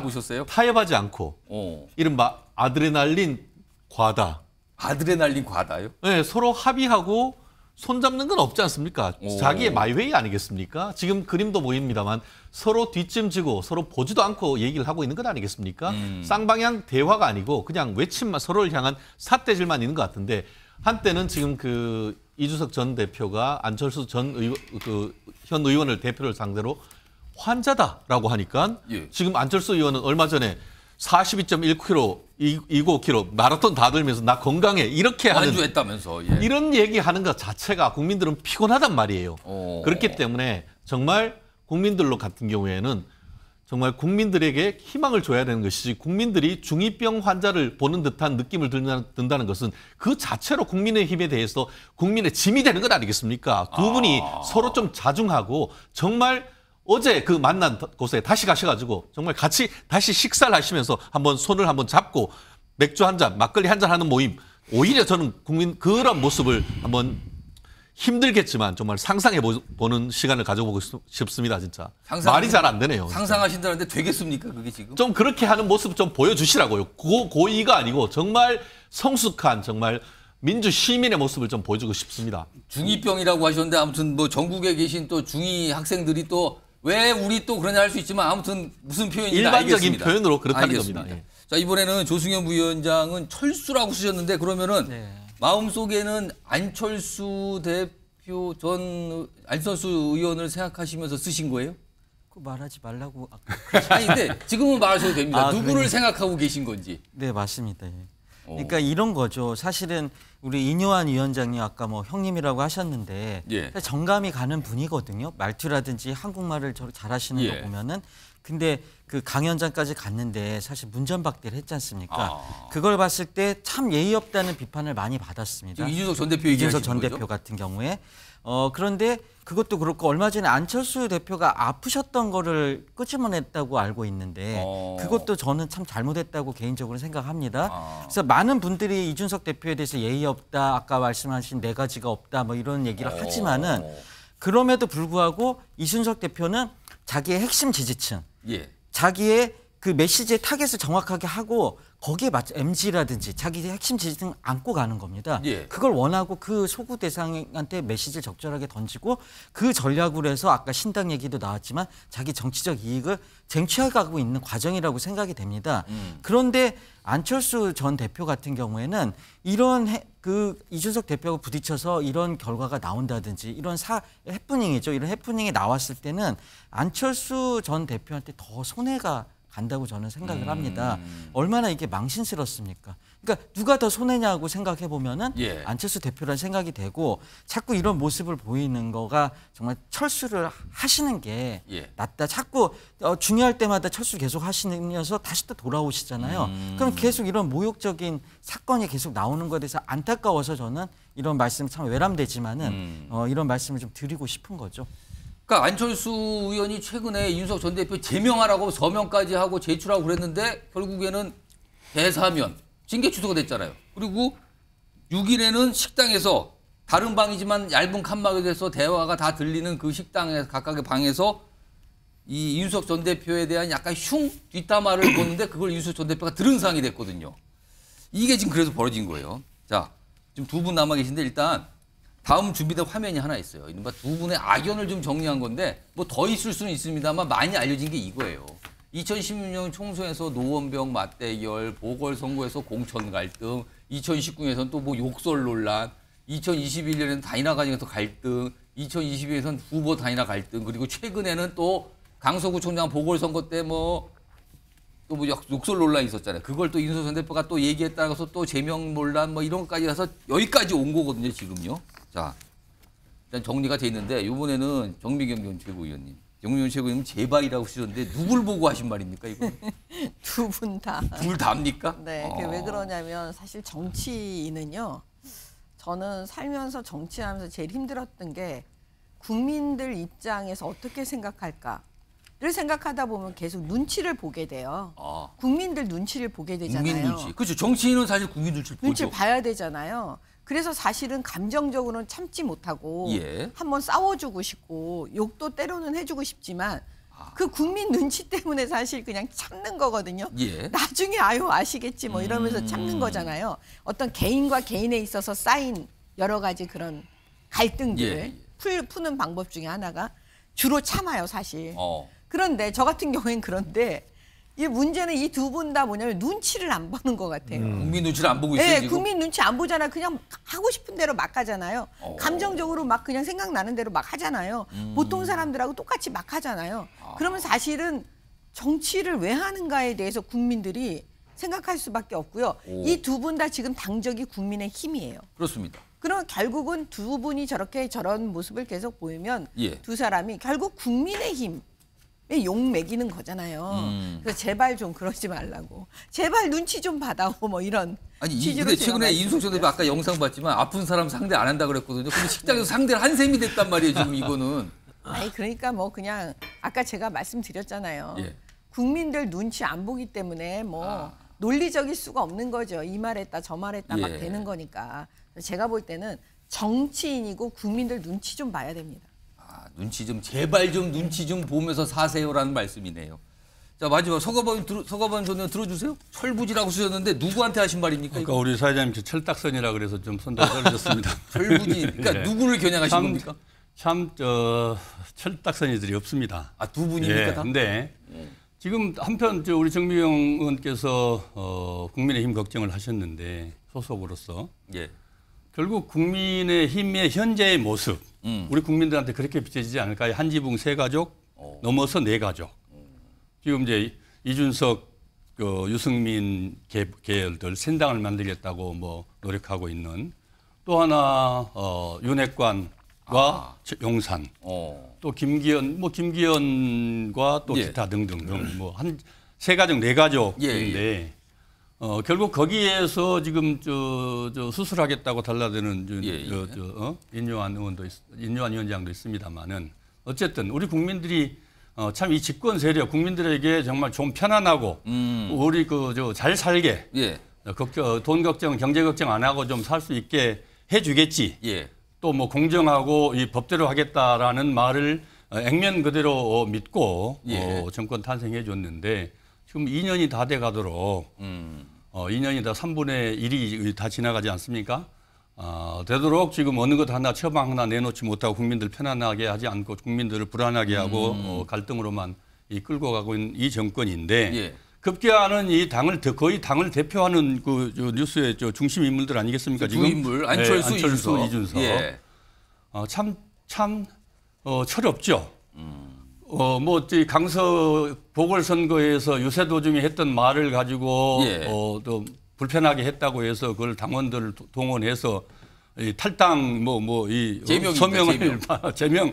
보셨어요? 타협하지 않고 이른바 아드레날린 과다. 아드레날린 과다요? 네, 서로 합의하고 손잡는 건 없지 않습니까? 자기의 마이웨이 아니겠습니까? 지금 그림도 보입니다만 서로 뒷짐지고 서로 보지도 않고 얘기를 하고 있는 것 아니겠습니까? 쌍방향 대화가 아니고 그냥 외침만 서로를 향한 삿대질만 있는 것 같은데 한때는 지금 그 이준석 전 대표가 안철수 전 현 의원을 대표를 상대로 환자다라고 하니까 지금 안철수 의원은 얼마 전에 42.1km, 29km 마라톤 다 돌면서 나 건강해 이렇게 하는 완주했다면서 이런 얘기하는 것 자체가 국민들은 피곤하단 말이에요. 그렇기 때문에 정말 국민들로 같은 경우에는 정말 국민들에게 희망을 줘야 되는 것이지 국민들이 중2병 환자를 보는 듯한 느낌을 든다는 것은 그 자체로 국민의힘에 대해서 국민의 짐이 되는 것 아니겠습니까? 두 분이 서로 좀 자중하고 정말 어제 그 만난 곳에 다시 가셔가지고 정말 같이 다시 식사를 하시면서 한번 손을 한번 잡고 맥주 한 잔, 막걸리 한 잔 하는 모임 오히려 저는 국민 그런 모습을 한번 힘들겠지만 정말 상상해 보는 시간을 가져보고 싶습니다, 진짜. 말이 잘 안 되네요. 상상하신다는데 되겠습니까, 그게 지금? 좀 그렇게 하는 모습 좀 보여주시라고요. 고의가 아니고 정말 성숙한 정말 민주 시민의 모습을 좀 보여주고 싶습니다. 중2병이라고 하셨는데 아무튼 뭐 전국에 계신 또 중2 학생들이 또 왜 우리 또 그러냐 할 수 있지만 아무튼 무슨 표현인지 일반적인 알겠습니다. 표현으로 그렇다는 알겠습니다. 겁니다. 예. 자, 이번에는 조승현 부위원장은 철수라고 쓰셨는데 그러면은 마음속에는 안철수 대표 안철수 의원을 생각하시면서 쓰신 거예요? 그 말하지 말라고. 아니 근데 지금은 말하셔도 됩니다. 누구를 생각하고 계신 건지. 네, 맞습니다. 예. 그러니까 이런 거죠. 사실은 우리 이뇨한 위원장님 아까 뭐 형님이라고 하셨는데 정감이 가는 분이거든요. 말투라든지 한국말을 잘하시는 거 보면은. 근데 그 강연장까지 갔는데 사실 문전박대를 했지 않습니까? 그걸 봤을 때 참 예의 없다는 비판을 많이 받았습니다. 이준석 전 대표 이준석 전 대표 같은 경우에. 그런데 그것도 그렇고 얼마 전에 안철수 대표가 아프셨던 거를 끄집어냈다고 알고 있는데 그것도 저는 참 잘못했다고 개인적으로 생각합니다. 그래서 많은 분들이 이준석 대표에 대해서 예의 없다, 아까 말씀하신 네 가지가 없다 뭐 이런 얘기를 하지만은 그럼에도 불구하고 이준석 대표는 자기의 핵심 지지층, 자기의 그 메시지의 타겟을 정확하게 하고 거기에 맞춰 MZ라든지 자기의 핵심 지지층 안고 가는 겁니다. 그걸 원하고 그 소구 대상한테 메시지를 적절하게 던지고 그 전략으로 해서 아까 신당 얘기도 나왔지만 자기 정치적 이익을 쟁취해 가고 있는 과정이라고 생각이 됩니다. 그런데 안철수 전 대표 같은 경우에는 이런 그 이준석 대표가 부딪혀서 이런 결과가 나온다든지 이런 해프닝이죠. 이런 해프닝이 나왔을 때는 안철수 전 대표한테 더 손해가 간다고 저는 생각을 합니다. 얼마나 이게 망신스럽습니까? 그러니까 누가 더 손해냐고 생각해 보면은 안철수 대표라는 생각이 되고 자꾸 이런 모습을 보이는 거가 정말 철수를 하시는 게 낫다. 자꾸 중요할 때마다 철수 계속 하시면서 다시 또 돌아오시잖아요. 그럼 계속 이런 모욕적인 사건이 계속 나오는 것에 대해서 안타까워서 저는 이런 말씀 참 외람되지만은 이런 말씀을 좀 드리고 싶은 거죠. 그러니까 안철수 의원이 최근에 이준석 전 대표 제명하라고 서명까지 하고 제출하고 그랬는데 결국에는 대사면 징계 취소가 됐잖아요. 그리고 6일에는 식당에서 다른 방이지만 얇은 칸막이 돼서 대화가 다 들리는 그 식당에 각각의 방에서 이 이준석 전 대표에 대한 약간 뒷담화를 보는데 그걸 이준석 전 대표가 들은 상황이 됐거든요. 이게 지금 그래서 벌어진 거예요. 자, 지금 두 분 남아 계신데 일단 다음 준비된 화면이 하나 있어요. 이른바 두 분의 악연을 좀 정리한 건데 뭐 더 있을 수는 있습니다만 많이 알려진 게 이거예요. 2016년 총선에서 노원병 맞대결, 보궐선거에서 공천 갈등, 2019년에서는 또 뭐 욕설 논란, 2021년에는 다이나 과정에서 갈등, 2022년에서는 후보 다이나 갈등, 그리고 최근에는 또 강서구청장 보궐선거 때 뭐 또 뭐 욕설 논란이 있었잖아요. 그걸 또 이준석 전 대표가 또 얘기했다고 해서 또 제명 논란 뭐 이런 것까지 가서 여기까지 온 거거든요, 지금요. 자, 일단 정리가 돼 있는데 이번에는 정미경 전 최고위원님, 정미경 최고위원님 제발이라고 쓰셨는데 누굴 보고 하신 말입니까 이거? 두 분 다. 둘 다입니까? 네, 그게 왜 그러냐면 사실 정치인은요. 저는 살면서 정치하면서 제일 힘들었던 게 국민들 입장에서 어떻게 생각할까. 생각하다 보면 계속 눈치를 보게 돼요. 국민들 눈치를 보게 되잖아요. 국민 눈치. 그렇죠. 정치인은 사실 국민 눈치를 보죠. 눈치를 봐야 되잖아요. 그래서 사실은 감정적으로는 참지 못하고 한번 싸워주고 싶고 욕도 때로는 해주고 싶지만 그 국민 눈치 때문에 사실 그냥 참는 거거든요. 나중에 아유 아시겠지 뭐 이러면서 참는 거잖아요. 어떤 개인과 개인에 있어서 쌓인 여러 가지 그런 갈등들을 푸는 방법 중에 하나가 주로 참아요 사실. 그런데 저 같은 경우엔 그런데 이 문제는 이 두 분 다 뭐냐면 눈치를 안 보는 것 같아요. 국민 눈치를 안 보고 있어요. 네, 지금? 국민 눈치 안 보잖아요. 그냥 하고 싶은 대로 막 하잖아요. 감정적으로 막 그냥 생각나는 대로 막 하잖아요. 보통 사람들하고 똑같이 막 하잖아요. 그러면 사실은 정치를 왜 하는가에 대해서 국민들이 생각할 수밖에 없고요. 이 두 분 다 지금 당적이 국민의 힘이에요. 그렇습니다. 그러면 결국은 두 분이 저런 모습을 계속 보이면 두 사람이 결국 국민의 힘 욕 먹이는 거잖아요. 그래서 제발 좀 그러지 말라고. 제발 눈치 좀 받아오 뭐 이런. 아니 근데 최근에 이준석 대표 아까 영상 봤지만 아픈 사람 상대 안 한다 그랬거든요. 근데 식당에서 상대를 한 셈이 됐단 말이에요. 지금 이거는. 아니 그러니까 뭐 그냥 아까 제가 말씀드렸잖아요. 국민들 눈치 안 보기 때문에 뭐 논리적일 수가 없는 거죠. 이 말했다 저 말했다 막 되는 거니까. 제가 볼 때는 정치인이고 국민들 눈치 좀 봐야 됩니다. 눈치 좀 제발 좀 눈치 좀 보면서 사세요라는 말씀이네요. 자 마지막 서가번 전 들어주세요. 철부지라고 쓰셨는데 누구한테 하신 말입니까? 그러니까 우리 사회자님께서 철딱선이라 그래서 좀 손들어 떨어졌습니다. 철부지. 그러니까 누구를 겨냥하신 겁니까? 참 철딱선이들이 없습니다. 두 분입니까? 다? 근데 지금 한편 우리 정미영 의원께서 국민의힘 걱정을 하셨는데 소속으로서 결국 국민의힘의 현재의 모습 우리 국민들한테 그렇게 비춰지지 않을까요? 한 지붕 세 가족 넘어서 네 가족. 지금 이제 이준석, 유승민 계열들 신당을 만들겠다고 뭐 노력하고 있는 또 하나 윤핵관과 용산 또 김기현과 또 기타 등등등 뭐 한 세 가족 네 가족인데. 결국 거기에서 지금 저 수술하겠다고 달라드는 인요한 위원장도 있습니다만은 어쨌든 우리 국민들이 참 이 집권 세력 국민들에게 정말 좀 편안하고 우리 잘 살게 돈 걱정 경제 걱정 안 하고 좀 살 수 있게 해주겠지. 또 뭐 공정하고 이 법대로 하겠다라는 말을 액면 그대로 믿고 정권 탄생해 줬는데. 지금 2년이 다 돼 가도록 2년이 다 3분의 1이 다 지나가지 않습니까? 되도록 지금 어느 것 하나 처방 하나 내놓지 못하고 국민들 편안하게 하지 않고 국민들을 불안하게 하고 갈등으로만 끌고 가고 있는 이 정권인데 급기야는 이 거의 당을 대표하는 그 뉴스의 중심 인물들 아니겠습니까? 지금 두 인물 안철수, 이준석. 참 철없죠. 뭐 강서 보궐선거에서 유세도중에 했던 말을 가지고 또 불편하게 했다고 해서 그걸 당원들을 동원해서 이 탈당 이 서명을 제명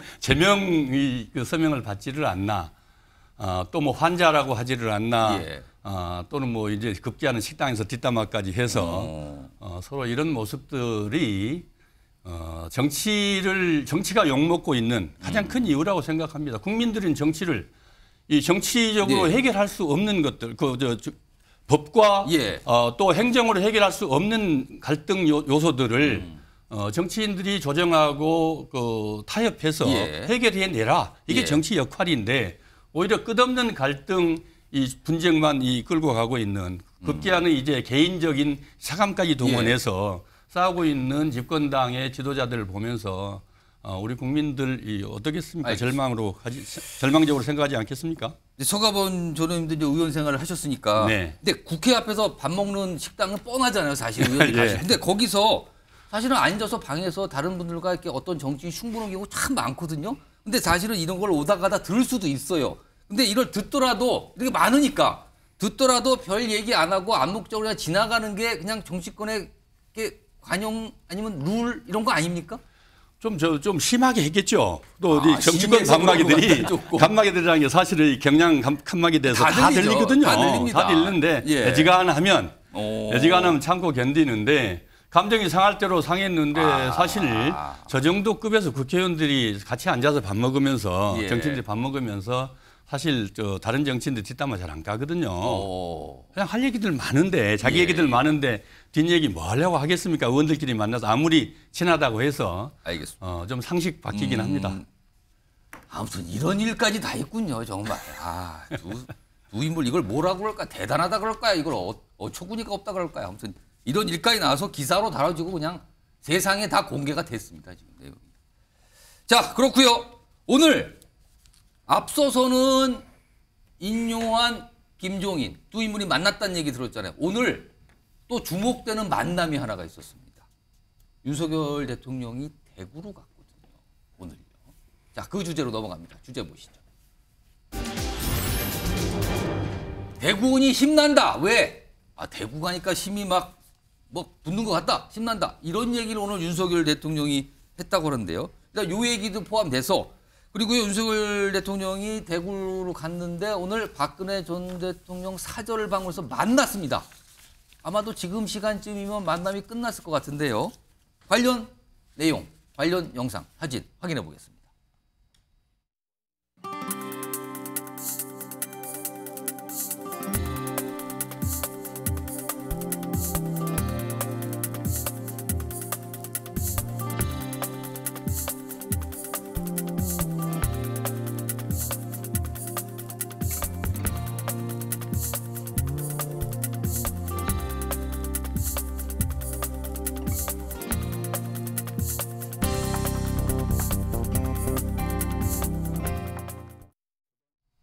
그 서명을 받지를 않나. 또 뭐 환자라고 하지를 않나. 또는 뭐 이제 급기야는 식당에서 뒷담화까지 해서 서로 이런 모습들이 정치가 욕먹고 있는 가장 큰 이유라고 생각합니다. 국민들은 정치를 이 정치적으로 해결할 수 없는 것들, 법과 또 행정으로 해결할 수 없는 갈등 요소들을 정치인들이 조정하고 타협해서 해결해내라. 이게 정치 역할인데 오히려 끝없는 갈등, 이 분쟁만 끌고 가고 있는 급기야는 이제 개인적인 사감까지 동원해서 싸우고 있는 집권당의 지도자들을 보면서 우리 국민들이 어떻겠습니까? 절망적으로 생각하지 않겠습니까? 서가번 전 의원님도 이제 의원 생활을 하셨으니까. 근데 국회 앞에서 밥 먹는 식당은 뻔하잖아요, 사실 의원들이 가시죠. 근데 거기서 사실은 앉아서 방에서 다른 분들과 이렇게 어떤 정치인 흉보는 경우 참 많거든요. 근데 사실은 이런 걸 오다 가다 들을 수도 있어요. 근데 이걸 듣더라도 이렇게 많으니까 듣더라도 별 얘기 안 하고 암묵적으로 그냥 지나가는 게 그냥 정치권의 관용 아니면 룰 이런 거 아닙니까? 좀 심하게 했겠죠. 또 정치권 간마개들이라는 게 사실은 경량 칸막이 돼서 다 들리거든요. 다 들리는데 애지간하면 참고 견디는데 감정이 상할 대로 상했는데 사실 저 정도 급에서 국회의원들이 같이 앉아서 밥 먹으면서 정치인들이 밥 먹으면서 사실 다른 정치인들 뒷담화 잘 안 가거든요. 그냥 할 얘기들 많은데 자기 얘기들 많은데 뒷얘기 뭐 하려고 하겠습니까? 의원들끼리 만나서 아무리 친하다고 해서 알겠습니다. 좀 상식 바뀌긴 합니다. 아무튼 이런 일까지 다 있군요. 정말. 두 인물 이걸 뭐라고 그럴까? 대단하다 그럴까요? 이걸 어처구니가 없다 그럴까요? 아무튼 이런 일까지 나와서 기사로 다뤄지고 그냥 세상에 다 공개가 됐습니다. 지금 내용이. 자, 그렇고요. 오늘 앞서서는 인요한, 김종인 두 인물이 만났다는 얘기 들었잖아요. 오늘 또 주목되는 만남이 하나가 있었습니다. 윤석열 대통령이 대구로 갔거든요. 오늘요. 자, 그 주제로 넘어갑니다. 주제 보시죠. 대구군이 힘난다. 왜? 대구 가니까 힘이 막 뭐 붙는 것 같다. 힘난다. 이런 얘기를 오늘 윤석열 대통령이 했다고 하는데요. 일단 요 얘기도 포함돼서 그리고 윤석열 대통령이 대구로 갔는데 오늘 박근혜 전 대통령 사저를 방문해서 만났습니다. 아마도 지금 시간쯤이면 만남이 끝났을 것 같은데요. 관련 내용, 관련 영상, 사진 확인해 보겠습니다.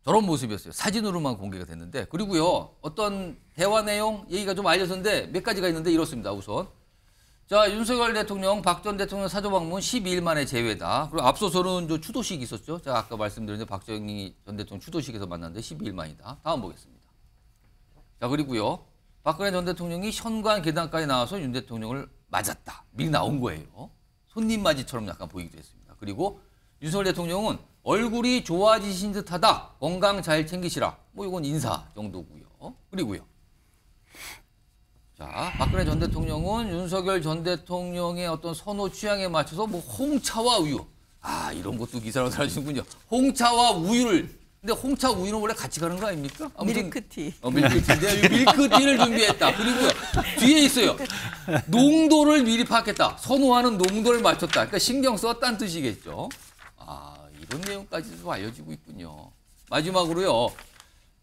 저런 모습이었어요. 사진으로만 공개가 됐는데 그리고요 어떤 대화 내용 얘기가 좀 알려졌는데 몇 가지가 있는데 이렇습니다. 우선 자 윤석열 대통령 박 전 대통령 사저 방문 12일 만에 재회다. 그리고 앞서서는 저 추도식이 있었죠. 제가 아까 말씀드렸는데 박정희 전 대통령 추도식에서 만났는데 12일 만이다. 다음 보겠습니다. 자 그리고요 박근혜 전 대통령이 현관 계단까지 나와서 윤 대통령을 맞았다. 미리 나온 거예요. 손님 맞이처럼 약간 보이기도 했습니다. 그리고 윤석열 대통령은 얼굴이 좋아지신 듯하다. 건강 잘 챙기시라. 뭐 이건 인사 정도고요. 그리고요. 자, 박근혜 전 대통령은 윤석열 전 대통령의 어떤 선호 취향에 맞춰서 뭐 홍차와 우유. 이런 것도 기사로 달아주는군요. 홍차와 우유를. 근데 홍차 우유는 원래 같이 가는 거 아닙니까? 밀크티. 밀크티인데 밀크티를 준비했다. 그리고요. 뒤에 있어요. 농도를 미리 파악했다. 선호하는 농도를 맞췄다. 그러니까 신경 썼다는 뜻이겠죠. 이런 내용까지도 알려지고 있군요. 마지막으로요.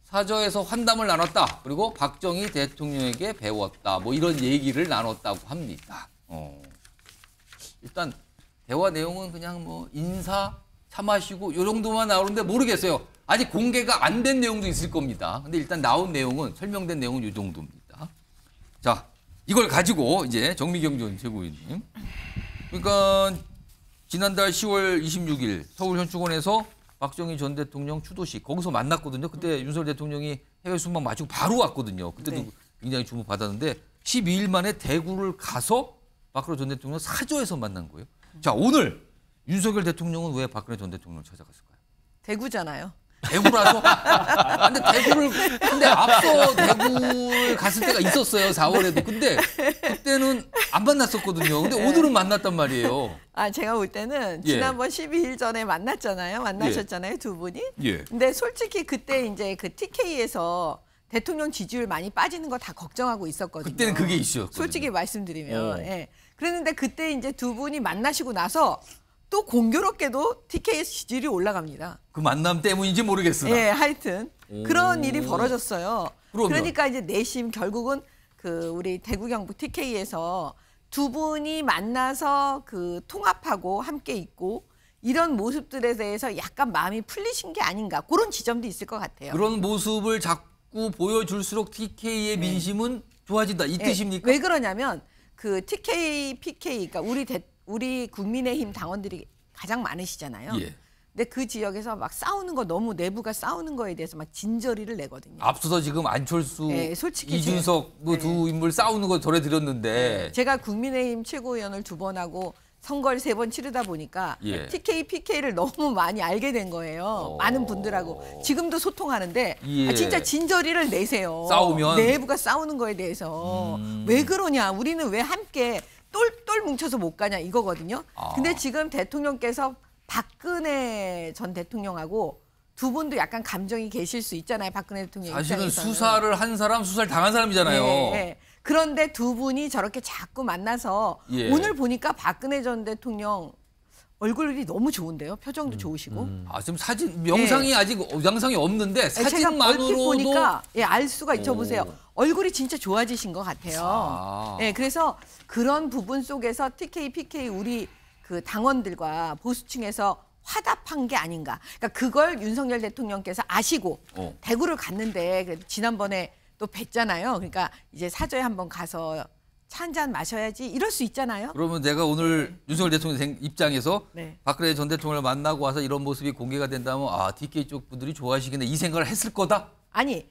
사저에서 환담을 나눴다. 그리고 박정희 대통령에게 배웠다. 뭐 이런 얘기를 나눴다고 합니다. 일단 대화 내용은 그냥 뭐 인사, 차 마시고 이 정도만 나오는데 모르겠어요. 아직 공개가 안 된 내용도 있을 겁니다. 근데 일단 나온 내용은 설명된 내용은 이 정도입니다. 자, 이걸 가지고 이제 정미경 전 최고위원님. 그러니까 지난달 10월 26일 서울 현충원에서 박정희 전 대통령 추도식 거기서 만났거든요. 그때 윤석열 대통령이 해외 순방 마치고 바로 왔거든요. 그때도 굉장히 주목받았는데 12일 만에 대구를 가서 박근혜 전 대통령 사저에서 만난 거예요. 자 오늘 윤석열 대통령은 왜 박근혜 전 대통령을 찾아갔을까요? 대구잖아요. 대구라서? 근데 앞서 대구를 갔을 때가 있었어요. 4월에도. 근데 그때는 안 만났었거든요. 근데 오늘은 만났단 말이에요. 제가 볼 때는 지난번 12일 전에 만나셨잖아요. 두 분이. 근데 솔직히 그때 이제 그 TK에서 대통령 지지율 많이 빠지는 거 다 걱정하고 있었거든요. 그때는 그게 이슈였거든요. 솔직히 말씀드리면. 그랬는데 그때 이제 두 분이 만나시고 나서 또 공교롭게도 TK의 지지율이 올라갑니다. 그 만남 때문인지 모르겠으나. 하여튼 그런 일이 벌어졌어요. 그러니까 이제 내심 결국은 그 우리 대구 경북 TK에서 두 분이 만나서 그 통합하고 함께 있고 이런 모습들에 대해서 약간 마음이 풀리신 게 아닌가 그런 지점도 있을 것 같아요. 그런 모습을 자꾸 보여줄수록 TK의 민심은 좋아진다 이 뜻입니까? 왜 그러냐면 그 TK, PK 그러니까 우리 국민의힘 당원들이 가장 많으시잖아요. 근데 그 지역에서 막 싸우는 거 너무 내부가 싸우는 거에 대해서 막 진저리를 내거든요. 앞서서 지금 안철수, 솔직히 이준석 두 인물 싸우는 거 전해드렸는데 제가 국민의힘 최고위원을 2번 하고 선거를 3번 치르다 보니까 TK, PK를 너무 많이 알게 된 거예요. 많은 분들하고 지금도 소통하는데 진짜 진저리를 내세요. 싸우면 내부가 싸우는 거에 대해서 왜 그러냐? 우리는 왜 함께 똘똘 뭉쳐서 못 가냐 이거거든요. 근데 지금 대통령께서 박근혜 전 대통령하고 두 분도 약간 감정이 계실 수 있잖아요. 박근혜 대통령 사실은 입장에서는. 수사를 한 사람, 수사를 당한 사람이잖아요. 네. 그런데 두 분이 저렇게 자꾸 만나서 예. 오늘 보니까 박근혜 전 대통령 얼굴이 너무 좋은데요. 표정도 좋으시고. 아, 지금 사진 영상이 아직 영상이 없는데 제가 얼핏 사진만으로도 보니까 알 수가 있죠. 보세요. 얼굴이 진짜 좋아지신 것 같아요. 네, 그래서 그런 부분 속에서 TK, PK 우리 그 당원들과 보수층에서 화답한 게 아닌가. 그러니까 그걸 윤석열 대통령께서 아시고 대구를 갔는데 그래도 지난번에 또 뵀잖아요. 그러니까 이제 사저에 한번 가서 차 한잔 마셔야지 이럴 수 있잖아요. 그러면 내가 오늘 윤석열 대통령 입장에서 네. 박근혜 전 대통령을 만나고 와서 이런 모습이 공개가 된다면 아 DK 쪽 분들이 좋아하시겠네 이 생각을 했을 거다? 아니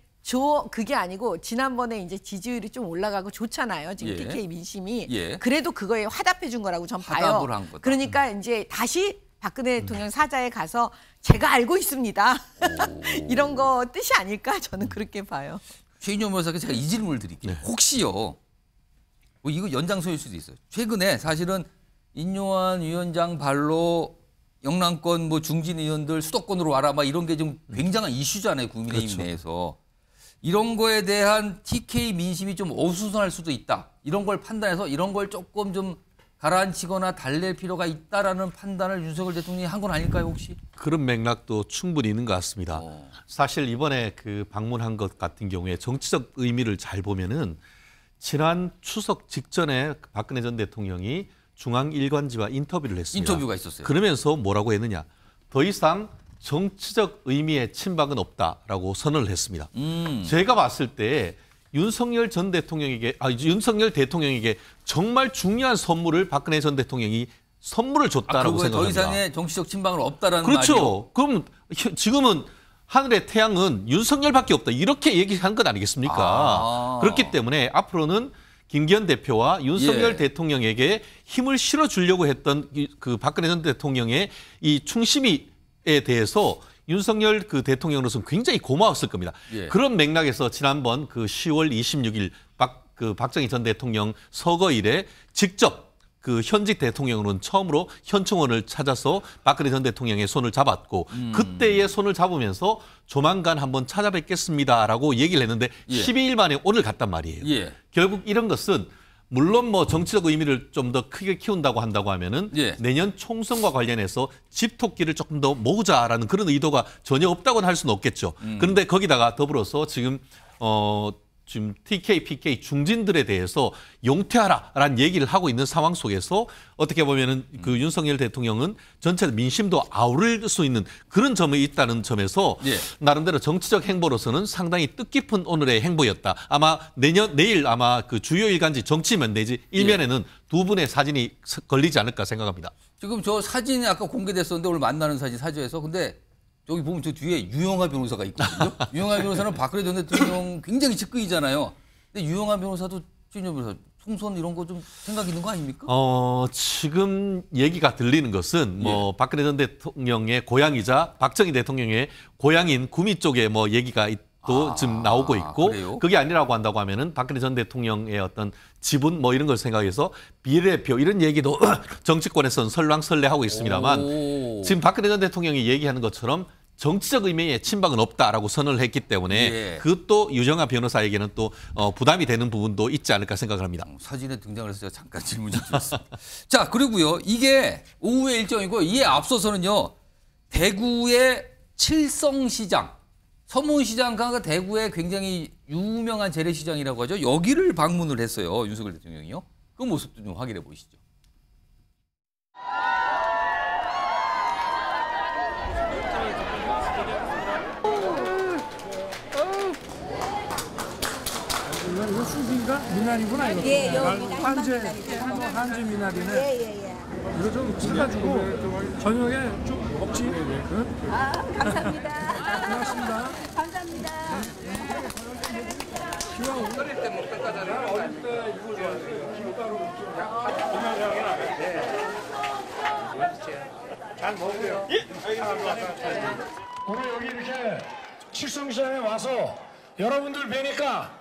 그게 아니고 지난번에 이제 지지율이 좀 올라가고 좋잖아요. 지금 예. TK 민심이. 예. 그래도 그거에 화답해 준 거라고 전 봐요. 화답을 한 거다. 그러니까 이제 다시 박근혜 대통령 사자에 가서 제가 알고 있습니다. 이런 거 뜻이 아닐까 저는 그렇게 봐요. 최인영 변호사께 제가 이 질문을 드릴게요. 혹시요. 뭐 이거 연장선일 수도 있어요. 최근에 사실은 인요한 위원장 발로 영남권 뭐 중진 의원들 수도권으로 와라 막 이런 게 좀 굉장한 이슈잖아요. 국민의힘 그렇죠. 내에서. 이런 거에 대한 TK 민심이 좀 어수선할 수도 있다. 이런 걸 판단해서 이런 걸 조금 좀 가라앉히거나 달랠 필요가 있다라는 판단을 윤석열 대통령이 한 건 아닐까요 혹시? 그런 맥락도 충분히 있는 것 같습니다. 사실 이번에 그 방문한 것 같은 경우에 정치적 의미를 잘 보면은 지난 추석 직전에 박근혜 전 대통령이 중앙일관지와 인터뷰를 했습니다. 인터뷰가 있었어요. 그러면서 뭐라고 했느냐. 더 이상 정치적 의미의 침박은 없다라고 선언을 했습니다. 제가 봤을 때 윤석열 대통령에게 정말 중요한 선물을 박근혜 전 대통령이 선물을 줬다라고 생각합니다. 더 이상의 정치적 침방은 없다라는 그렇죠. 말이요. 그럼 지금은 하늘의 태양은 윤석열밖에 없다. 이렇게 얘기한 것 아니겠습니까? 그렇기 때문에 앞으로는 김기현 대표와 윤석열 대통령에게 힘을 실어주려고 했던 그 박근혜 전 대통령의 이 충심에 대해서 윤석열 그 대통령으로서는 굉장히 고마웠을 겁니다. 그런 맥락에서 지난번 그 10월 26일 박정희 전 대통령 서거일에 직접 그 현직 대통령으로는 처음으로 현충원을 찾아서 박근혜 전 대통령의 손을 잡았고 그때의 손을 잡으면서 조만간 한번 찾아뵙겠습니다라고 얘기를 했는데 12일 만에 오늘 갔단 말이에요. 결국 이런 것은 물론 뭐 정치적 의미를 좀 더 크게 키운다고 한다고 하면은 내년 총선과 관련해서 집토끼를 조금 더 모으자라는 그런 의도가 전혀 없다고는 할 수는 없겠죠. 그런데 거기다가 더불어서 지금 TK, PK 중진들에 대해서 용퇴하라라는 얘기를 하고 있는 상황 속에서 어떻게 보면은 그 윤석열 대통령은 전체 민심도 아우를 수 있는 그런 점이 있다는 점에서 나름대로 정치적 행보로서는 상당히 뜻깊은 오늘의 행보였다. 아마 내일 아마 그 주요 일간지 정치면 내지 일면에는 두 분의 사진이 걸리지 않을까 생각합니다. 지금 저 사진이 아까 공개됐었는데 오늘 만나는 사진 사주에서 근데 여기 보면 저 뒤에 유영하 변호사가 있거든요. 유영하 변호사는 박근혜 전 대통령 굉장히 측근이잖아요. 근데 유영하 변호사도 최인영 변호사 총선 이런 거 좀 생각 있는 거 아닙니까? 지금 얘기가 들리는 것은 뭐 박근혜 전 대통령의 고향이자 박정희 대통령의 고향인 구미 쪽에 뭐 얘기가 또 지금 나오고 있고 그래요? 그게 아니라고 한다고 하면은 박근혜 전 대통령의 어떤 지분 뭐 이런 걸 생각해서 비례표 이런 얘기도 정치권에서는 설왕설래하고 있습니다만 지금 박근혜 전 대통령이 얘기하는 것처럼 정치적 의미의 침박은 없다라고 선언을 했기 때문에 그것도 유정하 변호사에게는 또 부담이 되는 부분도 있지 않을까 생각을 합니다. 사진에 등장을 해서 제가 잠깐 질문 좀 드렸습니다. 자, 그리고요. 이게 오후의 일정이고 이에 앞서서는요. 대구의 칠성시장, 서문시장가 대구의 굉장히 유명한 재래시장이라고 하죠. 여기를 방문을 했어요. 윤석열 대통령이요. 그 모습도 좀 확인해 보시죠. 이거 수비인가? 미나리구나 이거. 예, 여기 한제 미나리네. 이거 좀 사가지고 저녁에 좀 먹지. 응? 감사합니다. 고맙습니다. 감사합니다. 어릴 때 먹던 거잖아요. 어릴 때 이거 좋아했어요. 김가루 잘 먹으세요. 오늘 여기 이렇게 칠성시장에 와서 여러분들 뵈니까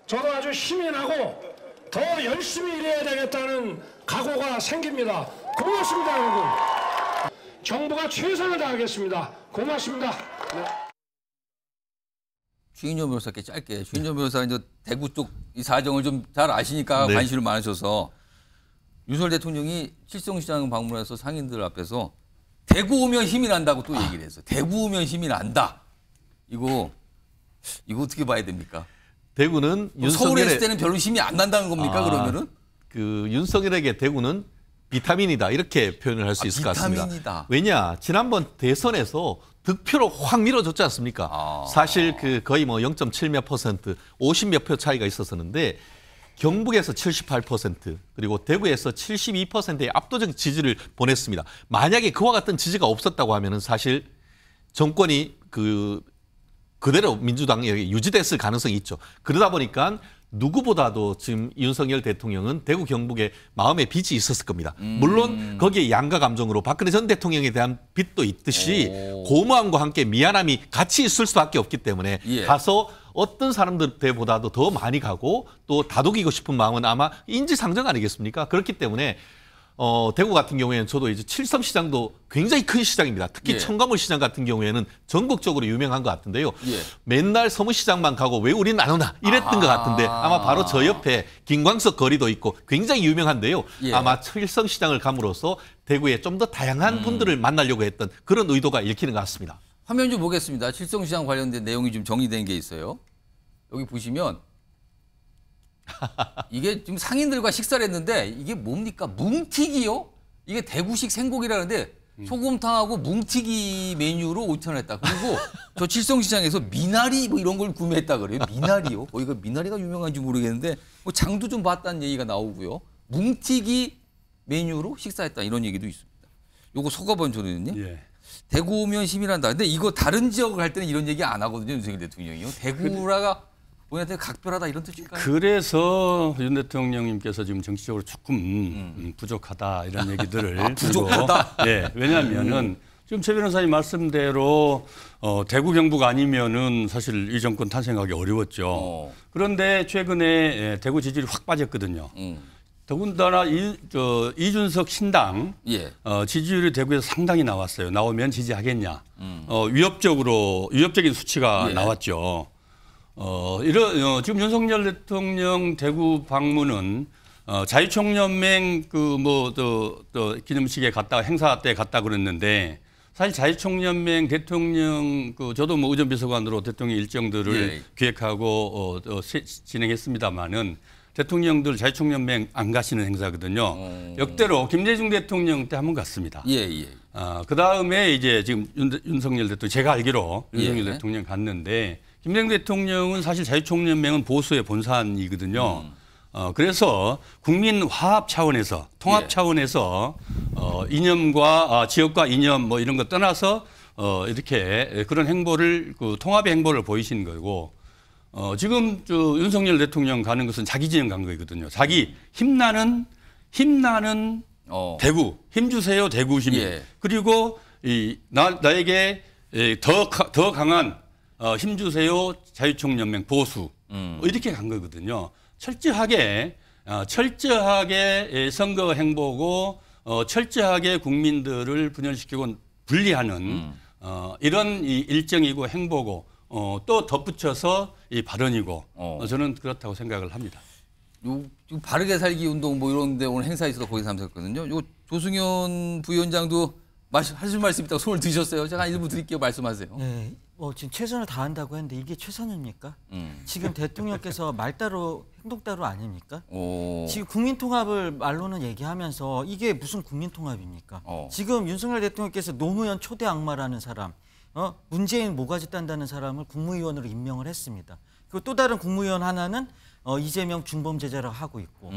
저도 아주 힘이 나고 더 열심히 일해야 되겠다는 각오가 생깁니다. 고맙습니다, 여러분. 정부가 최선을 다하겠습니다. 고맙습니다. 네. 주인정 변호사께 짧게. 주인정 변호사 이제 대구 쪽 이 사정을 좀 잘 아시니까 네. 관심을 많으셔서 윤석열 대통령이 칠성시장 방문해서 상인들 앞에서 대구 오면 힘이 난다고 또 얘기를 했어요. 대구 오면 힘이 난다. 이거 어떻게 봐야 됩니까? 대구는 서울에 있을 때는 별로 힘이 안 난다는 겁니까? 그러면은 그 윤석열에게 대구는 비타민이다 이렇게 표현을 할 수 있을 것 같습니다. 비타민이다. 왜냐 지난번 대선에서 득표로 확 밀어줬지 않습니까? 사실 그 거의 뭐 0.7 몇 %, 50 몇 표 차이가 있었었는데 경북에서 78% 그리고 대구에서 72%의 압도적 지지를 보냈습니다. 만약에 그와 같은 지지가 없었다고 하면은 사실 정권이 그대로 민주당에게 유지됐을 가능성이 있죠. 그러다 보니까 누구보다도 지금 윤석열 대통령은 대구 경북에 마음의 빚이 있었을 겁니다. 물론 거기에 양가 감정으로 박근혜 전 대통령에 대한 빚도 있듯이 고마움과 함께 미안함이 같이 있을 수밖에 없기 때문에 가서 어떤 사람들보다도 더 많이 가고 또 다독이고 싶은 마음은 아마 인지상정 아니겠습니까? 그렇기 때문에 대구 같은 경우에는 저도 이제 칠성시장도 굉장히 큰 시장입니다. 특히 청가물 시장 같은 경우에는 전국적으로 유명한 것 같은데요. 맨날 서무시장만 가고 왜 우리는 안 오나 이랬던 것 같은데 아마 바로 저 옆에 김광석 거리도 있고 굉장히 유명한데요. 아마 칠성시장을 감으로써 대구에 좀 더 다양한 분들을 만나려고 했던 그런 의도가 읽히는 것 같습니다. 화면 좀 보겠습니다. 칠성시장 관련된 내용이 좀 정리된 게 있어요. 여기 보시면 이게 지금 상인들과 식사를 했는데 이게 뭡니까? 뭉티기요? 이게 대구식 생고기라는데 소곰탕하고 뭉티기 메뉴로 5,000원 했다. 그리고 저 칠성시장에서 미나리 뭐 이런 걸 구매했다 그래요. 미나리요? 이거 미나리가 유명한지 모르겠는데 뭐 장도 좀 봤다는 얘기가 나오고요. 뭉티기 메뉴로 식사했다 이런 얘기도 있습니다. 요거 서가번 조대님. 대구 오면 힘이란다. 근데 이거 다른 지역을 갈 때는 이런 얘기 안 하거든요. 윤석열 대통령이요. 대구라가 본인한테 각별하다 이런 뜻일까요? 그래서 윤 대통령님께서 지금 정치적으로 조금 부족하다 이런 얘기들을 부족하다. 네, 왜냐하면은 지금 최 변호사님 말씀대로 대구 경북 아니면은 사실 이 정권 탄생하기 어려웠죠. 그런데 최근에 대구 지지율이 확 빠졌거든요. 더군다나 이준석 신당 지지율이 대구에서 상당히 나왔어요. 나오면 지지하겠냐. 위협적인 수치가 나왔죠. 지금 윤석열 대통령 대구 방문은 자유총연맹 기념식에 갔다 행사 때 갔다 그랬는데 사실 자유총연맹 대통령 저도 뭐 의전비서관으로 대통령 일정들을 기획하고 진행했습니다마는 대통령들 자유총연맹 안 가시는 행사거든요. 역대로 김대중 대통령 때 한번 갔습니다. 그 다음에 이제 지금 윤석열 대통령 제가 알기로 윤석열 대통령 갔는데. 김대중 대통령은 사실 자유총연맹은 보수의 본산이거든요. 그래서 국민 화합 차원에서 통합 차원에서 이념과 지역과 이념 뭐 이런 거 떠나서 이렇게 그런 행보를 통합의 행보를 보이신 거고 지금 윤석열 대통령 가는 것은 자기 진영 간 거거든요. 자기 힘나는 대구 힘 주세요 대구 시민 그리고 나에게 더 강한 힘 주세요 자유총연맹 보수 이렇게 간 거거든요. 철저하게 선거 행보고 철저하게 국민들을 분열시키고 분리하는 이런 일정이고 행보고 또 덧붙여서 이 발언이고 저는 그렇다고 생각을 합니다. 바르게 살기 운동 뭐 이런 데 오늘 행사에 있어서 거기 참석했거든요. 요 조승현 부위원장도 하실 말씀 있다고 손을 드셨어요. 제가 일부 드릴게요. 말씀하세요. 네. 지금 최선을 다한다고 했는데 이게 최선입니까? 지금 대통령께서 말 따로 행동 따로 아닙니까? 지금 국민통합을 말로는 얘기하면서 이게 무슨 국민통합입니까? 지금 윤석열 대통령께서 노무현 초대 악마라는 사람, 문재인 모가지 딴다는 사람을 국무위원으로 임명을 했습니다. 그리고 또 다른 국무위원 하나는 이재명 중범죄자라고 하고 있고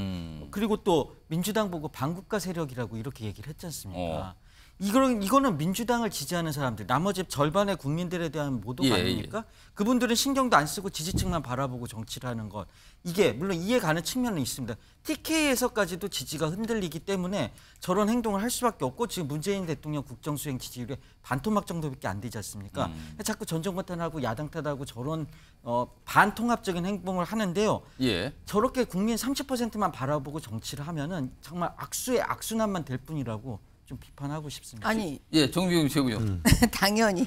그리고 또 민주당 보고 반국가 세력이라고 이렇게 얘기를 했지 않습니까? 이거는 민주당을 지지하는 사람들, 나머지 절반의 국민들에 대한 모독 아닙니까? 그분들은 신경도 안 쓰고 지지층만 바라보고 정치를 하는 것. 이게 물론 이해 가는 측면은 있습니다. TK에서까지도 지지가 흔들리기 때문에 저런 행동을 할 수밖에 없고 지금 문재인 대통령 국정수행 지지율이 반토막 정도밖에 안 되지 않습니까? 자꾸 전정권 탄하고 야당 탓하고 저런 반통합적인 행동을 하는데요. 저렇게 국민 30%만 바라보고 정치를 하면은 정말 악수의 악순환만 될 뿐이라고 좀 비판하고 싶습니다. 아니, 예, 정비용 최고요. 당연히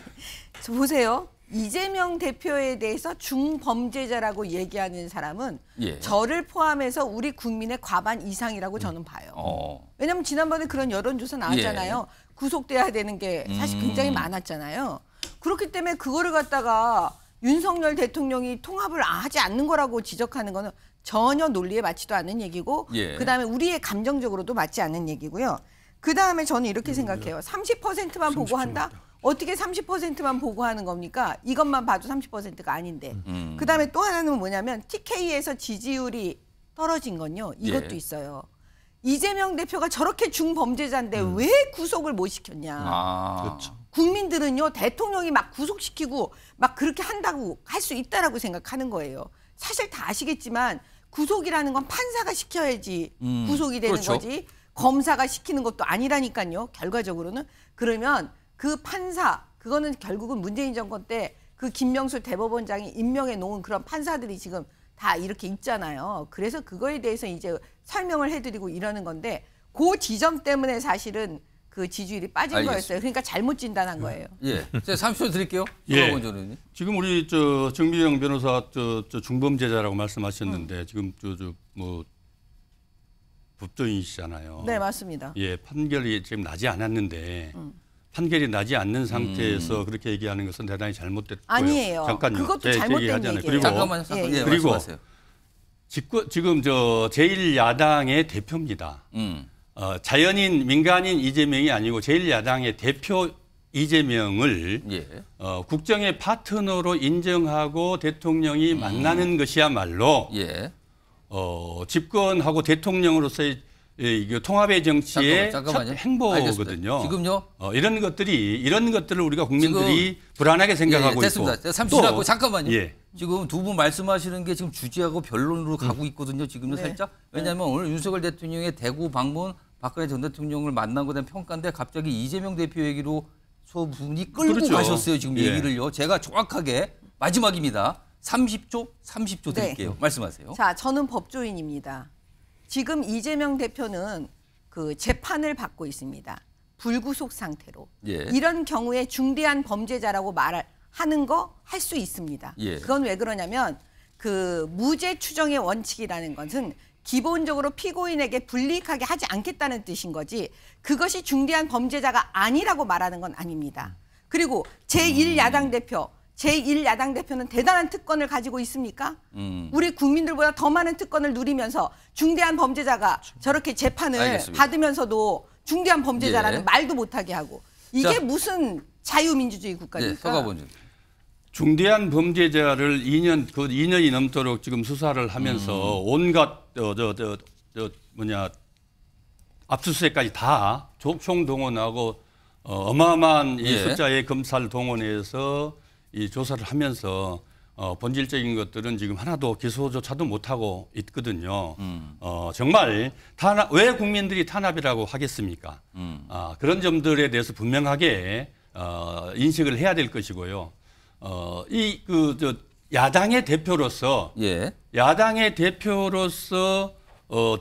보세요. 이재명 대표에 대해서 중범죄자라고 얘기하는 사람은 예. 저를 포함해서 우리 국민의 과반 이상이라고 저는 봐요. 왜냐하면 지난번에 그런 여론조사 나왔잖아요. 예. 구속돼야 되는 게 사실 굉장히 많았잖아요. 그렇기 때문에 그거를 갖다가 윤석열 대통령이 통합을 하지 않는 거라고 지적하는 거는 전혀 논리에 맞지도 않는 얘기고 예. 그다음에 우리의 감정적으로도 맞지 않는 얘기고요. 그다음에 저는 이렇게 생각해요. 30%만 보고한다? 어떻게 30%만 보고하는 겁니까? 이것만 봐도 30%가 아닌데. 그다음에 또 하나는 뭐냐면 TK에서 지지율이 떨어진 건요. 이것도 예. 있어요. 이재명 대표가 저렇게 중범죄자인데 왜 구속을 못 시켰냐. 그렇죠. 국민들은요. 대통령이 막 구속시키고 막 그렇게 한다고 할 수 있다라고 생각하는 거예요. 사실 다 아시겠지만 구속이라는 건 판사가 시켜야지 구속이 되는 그렇죠. 거지. 검사가 시키는 것도 아니라니까요. 결과적으로는. 그러면 그 판사, 그거는 결국은 문재인 정권 때 그 김명수 대법원장이 임명해 놓은 그런 판사들이 지금 다 이렇게 있잖아요. 그래서 그거에 대해서 이제 설명을 해드리고 이러는 건데 그 지점 때문에 사실은 그 지지율이 빠진 알겠습니다. 거였어요. 그러니까 잘못 진단한 거예요. 예, 제가 30초 드릴게요. 예. 원전은. 지금 우리 저 정비영 변호사 저 중범죄자라고 말씀하셨는데 지금 뭐 법조인이시잖아요. 네, 맞습니다. 예, 판결이 지금 나지 않았는데 판결이 나지 않는 상태에서 그렇게 얘기하는 것은 대단히 잘못됐고요. 아니에요. 잠깐요. 그것도 잘못된 얘기예요. 그리고 잠깐만요. 예, 그리고 말씀하세요. 지금 저 제1야당의 대표입니다. 자연인 민간인 이재명이 아니고 제1야당의 대표 이재명을 예. 국정의 파트너로 인정하고 대통령이 만나는 것이야말로 예. 집권하고 대통령으로서의 이 통합의 정치의 잠깐만요. 첫 행보거든요. 알겠습니다. 지금요. 이런 것들을 우리가 국민들이 불안하게 생각하고 됐습니다. 있고. 30초 지났고 잠깐만요. 예. 지금 두 분 말씀하시는 게 지금 주제하고 변론으로 가고 있거든요. 지금요 네. 살짝. 왜냐하면 오늘 윤석열 대통령의 대구 방문 박근혜 전 대통령을 만난 것에 대한 평가인데 갑자기 이재명 대표 얘기로 소분이 끌고 그렇죠. 가셨어요. 지금 예. 얘기를요. 제가 정확하게 마지막입니다. 30초 드릴게요. 네. 말씀하세요. 자, 저는 법조인입니다. 지금 이재명 대표는 그 재판을 받고 있습니다. 불구속 상태로. 예. 이런 경우에 중대한 범죄자라고 말하는 거 할 수 있습니다. 예. 그건 왜 그러냐면 그 무죄 추정의 원칙이라는 것은 기본적으로 피고인에게 불이익하게 하지 않겠다는 뜻인 거지 그것이 중대한 범죄자가 아니라고 말하는 건 아닙니다. 그리고 제1야당 대표는 대단한 특권을 가지고 있습니까? 우리 국민들보다 더 많은 특권을 누리면서 중대한 범죄자가 저렇게 재판을 알겠습니다. 받으면서도 중대한 범죄자라는 예. 말도 못하게 하고 이게 자. 무슨 자유민주주의 예, 국가입니까? 서가본님. 중대한 범죄자를 2년이 넘도록 지금 수사를 하면서 온갖 압수수색까지 다 총동원하고 어마어마한 이 예. 숫자의 검사를 동원해서 이 조사를 하면서 본질적인 것들은 지금 하나도 기소조차도 못하고 있거든요. 정말 왜 국민들이 탄압이라고 하겠습니까? 그런 점들에 대해서 분명하게 인식을 해야 될 것이고요. 야당의 대표로서 예.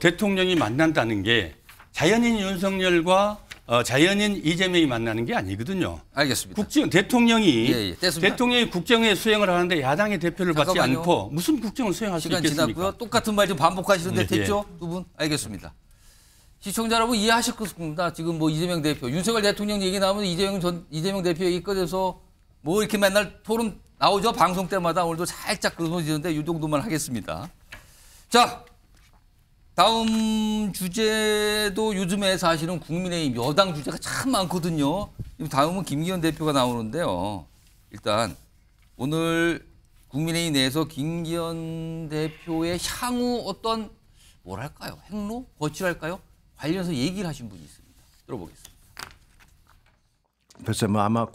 대통령이 만난다는 게 자연인 윤석열과 자연인 이재명이 만나는 게 아니거든요. 알겠습니다. 대통령이 됐습니다. 국정의 수행을 하는데 야당의 대표를 받지 잠깐만요. 않고 무슨 국정을 수행할 수 시간 있겠습니까? 지났고요. 똑같은 말 좀 반복하시는데 예. 됐죠? 두 분? 알겠습니다. 시청자 여러분 이해하실 겁니다. 지금 뭐 이재명 대표, 윤석열 대통령 얘기 나오면 이재명 대표 얘기 꺼내서 뭐 이렇게 맨날 토론 나오죠. 방송 때마다 오늘도 살짝 그러지는데 이 정도만 하겠습니다. 자, 다음 주제도 요즘에 사실은 국민의힘 여당 주제가 참 많거든요. 다음은 김기현 대표가 나오는데요. 일단 오늘 국민의힘 내에서 김기현 대표의 향후 어떤 뭐랄까요? 행로? 거취랄까요? 관련해서 얘기를 하신 분이 있습니다. 들어보겠습니다. 글쎄 뭐 아마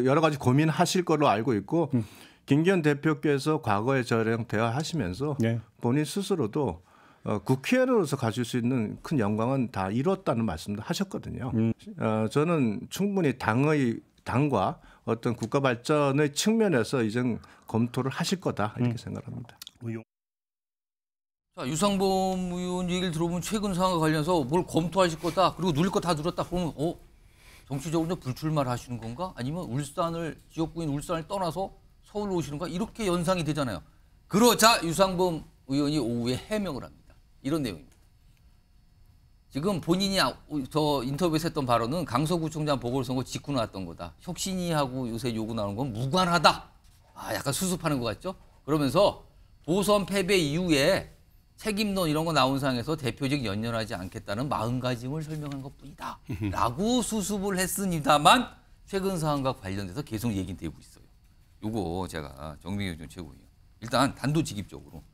여러 가지 고민하실 걸로 알고 있고 김기현 대표께서 과거에 저랑 대화하시면서 네. 본인 스스로도 국회의원으로서 가질 수 있는 큰 영광은 다 이뤘다는 말씀도 하셨거든요. 저는 충분히 당과 어떤 국가 발전의 측면에서 이제 검토를 하실 거다 이렇게 생각합니다. 자, 유상범 의원 얘기를 들어보면 최근 상황과 관련해서 뭘 검토하실 거다. 그리고 누릴 거 다 누렸다. 그러면 정치적으로 불출마를 하시는 건가? 아니면 지역구인 울산을 떠나서 서울로 오시는 건가? 이렇게 연상이 되잖아요. 그러자 유상범 의원이 오후에 해명을 합니다. 이런 내용입니다. 지금 본인이 저 인터뷰에서 했던 발언은 강서구청장 보궐선거 직후 나왔던 거다. 혁신위하고 요새 요구 나오는 건 무관하다. 약간 수습하는 것 같죠? 그러면서 보선 패배 이후에 책임론 이런 거 나온 상황에서 대표직 연연하지 않겠다는 마음가짐을 설명한 것뿐이다. 라고 수습을 했습니다만 최근 사안과 관련돼서 계속 얘기는 되고 있어요. 요거 제가 정명희 전 최고위원. 일단 단도직입적으로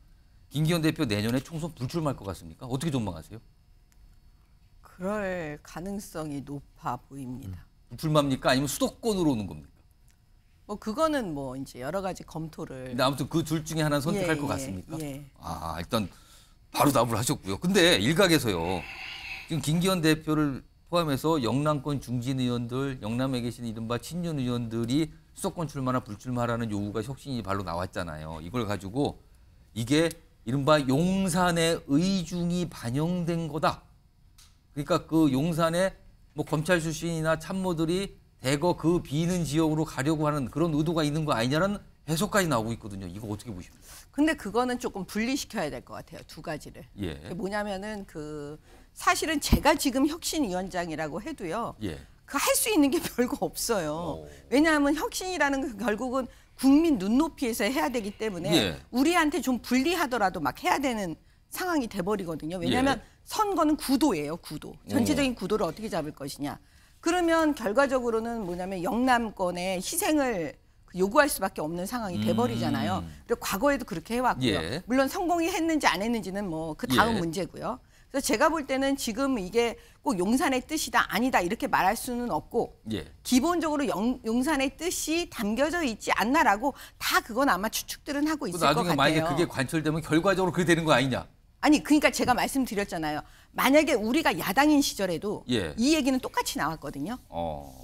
김기현 대표 내년에 총선 불출마할 것 같습니까? 어떻게 전망하세요? 그럴 가능성이 높아 보입니다. 불출마입니까? 아니면 수도권으로 오는 겁니까? 뭐 그거는 뭐 이제 여러 가지 검토를. 근데 아무튼 그 둘 중에 하나 선택할 것 같습니까? 예. 일단 바로 답을 하셨고요. 근데 일각에서요. 지금 김기현 대표를 포함해서 영남권 중진 의원들, 영남에 계신 이른바 친윤 의원들이 수도권 출마나 불출마라는 요구가 혁신이 발로 나왔잖아요. 이걸 가지고 이게 이른바 용산의 의중이 반영된 거다. 그러니까 그 용산에 뭐 검찰 출신이나 참모들이 대거 그 비는 지역으로 가려고 하는 그런 의도가 있는 거 아니냐는 해석까지 나오고 있거든요. 이거 어떻게 보십니까? 근데 그거는 조금 분리시켜야 될 것 같아요. 두 가지를. 예. 뭐냐면은 사실은 제가 지금 혁신위원장이라고 해도요. 예. 그 할 수 있는 게 별거 없어요. 왜냐하면 혁신이라는 건 결국은 국민 눈높이에서 해야 되기 때문에 예. 우리한테 좀 불리하더라도 막 해야 되는 상황이 돼버리거든요. 왜냐하면 예. 선거는 구도예요. 구도. 전체적인 구도를 어떻게 잡을 것이냐. 그러면 결과적으로는 뭐냐면 영남권의 희생을 요구할 수밖에 없는 상황이 돼버리잖아요. 그리고 과거에도 그렇게 해왔고요. 예. 물론 성공이 했는지 안 했는지는 뭐 그 다음 예. 문제고요. 그래서 제가 볼 때는 지금 이게 꼭 용산의 뜻이다 아니다 이렇게 말할 수는 없고 예. 기본적으로 용산의 뜻이 담겨져 있지 않나라고 다 그건 아마 추측들은 하고 있을 것 같아요. 나중에 만약에 그게 관철되면 결과적으로 그게 되는 거 아니냐? 아니 그러니까 제가 말씀드렸잖아요. 만약에 우리가 야당인 시절에도 예. 이 얘기는 똑같이 나왔거든요.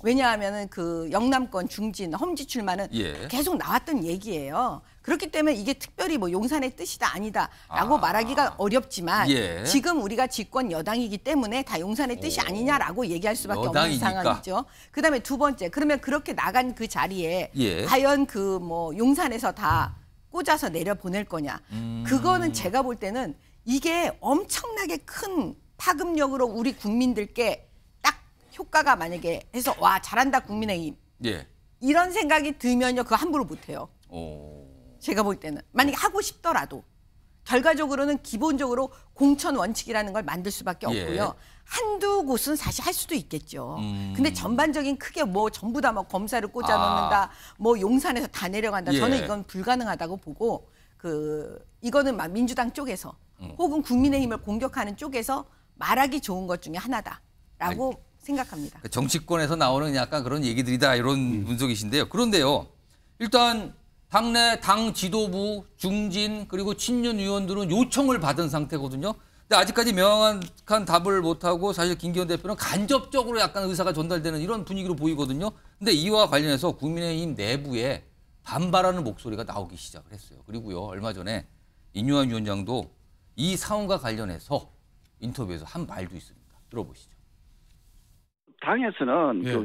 왜냐하면은 그 영남권 중진 험지 출마는 예. 계속 나왔던 얘기예요. 그렇기 때문에 이게 특별히 뭐 용산의 뜻이다 아니다라고 말하기가 어렵지만 예. 지금 우리가 집권 여당이기 때문에 다 용산의 뜻이 아니냐라고 얘기할 수밖에 여당이니까. 없는 상황이죠. 그다음에 두 번째 그러면 그렇게 나간 그 자리에 예. 과연 그 뭐 용산에서 다 꽂아서 내려 보낼 거냐? 그거는 제가 볼 때는 이게 엄청나게 큰 파급력으로 우리 국민들께 딱 효과가 만약에 해서 와 잘한다 국민의힘 예. 이런 생각이 들면요 그거 함부로 못해요. 제가 볼 때는 만약에 하고 싶더라도 결과적으로는 기본적으로 공천 원칙이라는 걸 만들 수밖에 예. 없고요. 한두 곳은 사실 할 수도 있겠죠. 근데 전반적인 크게 뭐 전부 다 뭐 검사를 꽂아 놓는다, 뭐 용산에서 다 내려간다. 예. 저는 이건 불가능하다고 보고 이거는 막 민주당 쪽에서 혹은 국민의힘을 공격하는 쪽에서 말하기 좋은 것 중에 하나다라고 생각합니다. 정치권에서 나오는 약간 그런 얘기들이다 이런 분석이신데요. 그런데요. 일단 당내 당 지도부, 중진 그리고 친윤 의원들은 요청을 받은 상태거든요. 근데 아직까지 명확한 답을 못하고 사실 김기현 대표는 간접적으로 약간 의사가 전달되는 이런 분위기로 보이거든요. 근데 이와 관련해서 국민의힘 내부에 반발하는 목소리가 나오기 시작을 했어요. 그리고요. 얼마 전에 인요한 위원장도 이 사안과 관련해서 인터뷰에서 한 말도 있습니다. 들어보시죠. 당에서는 그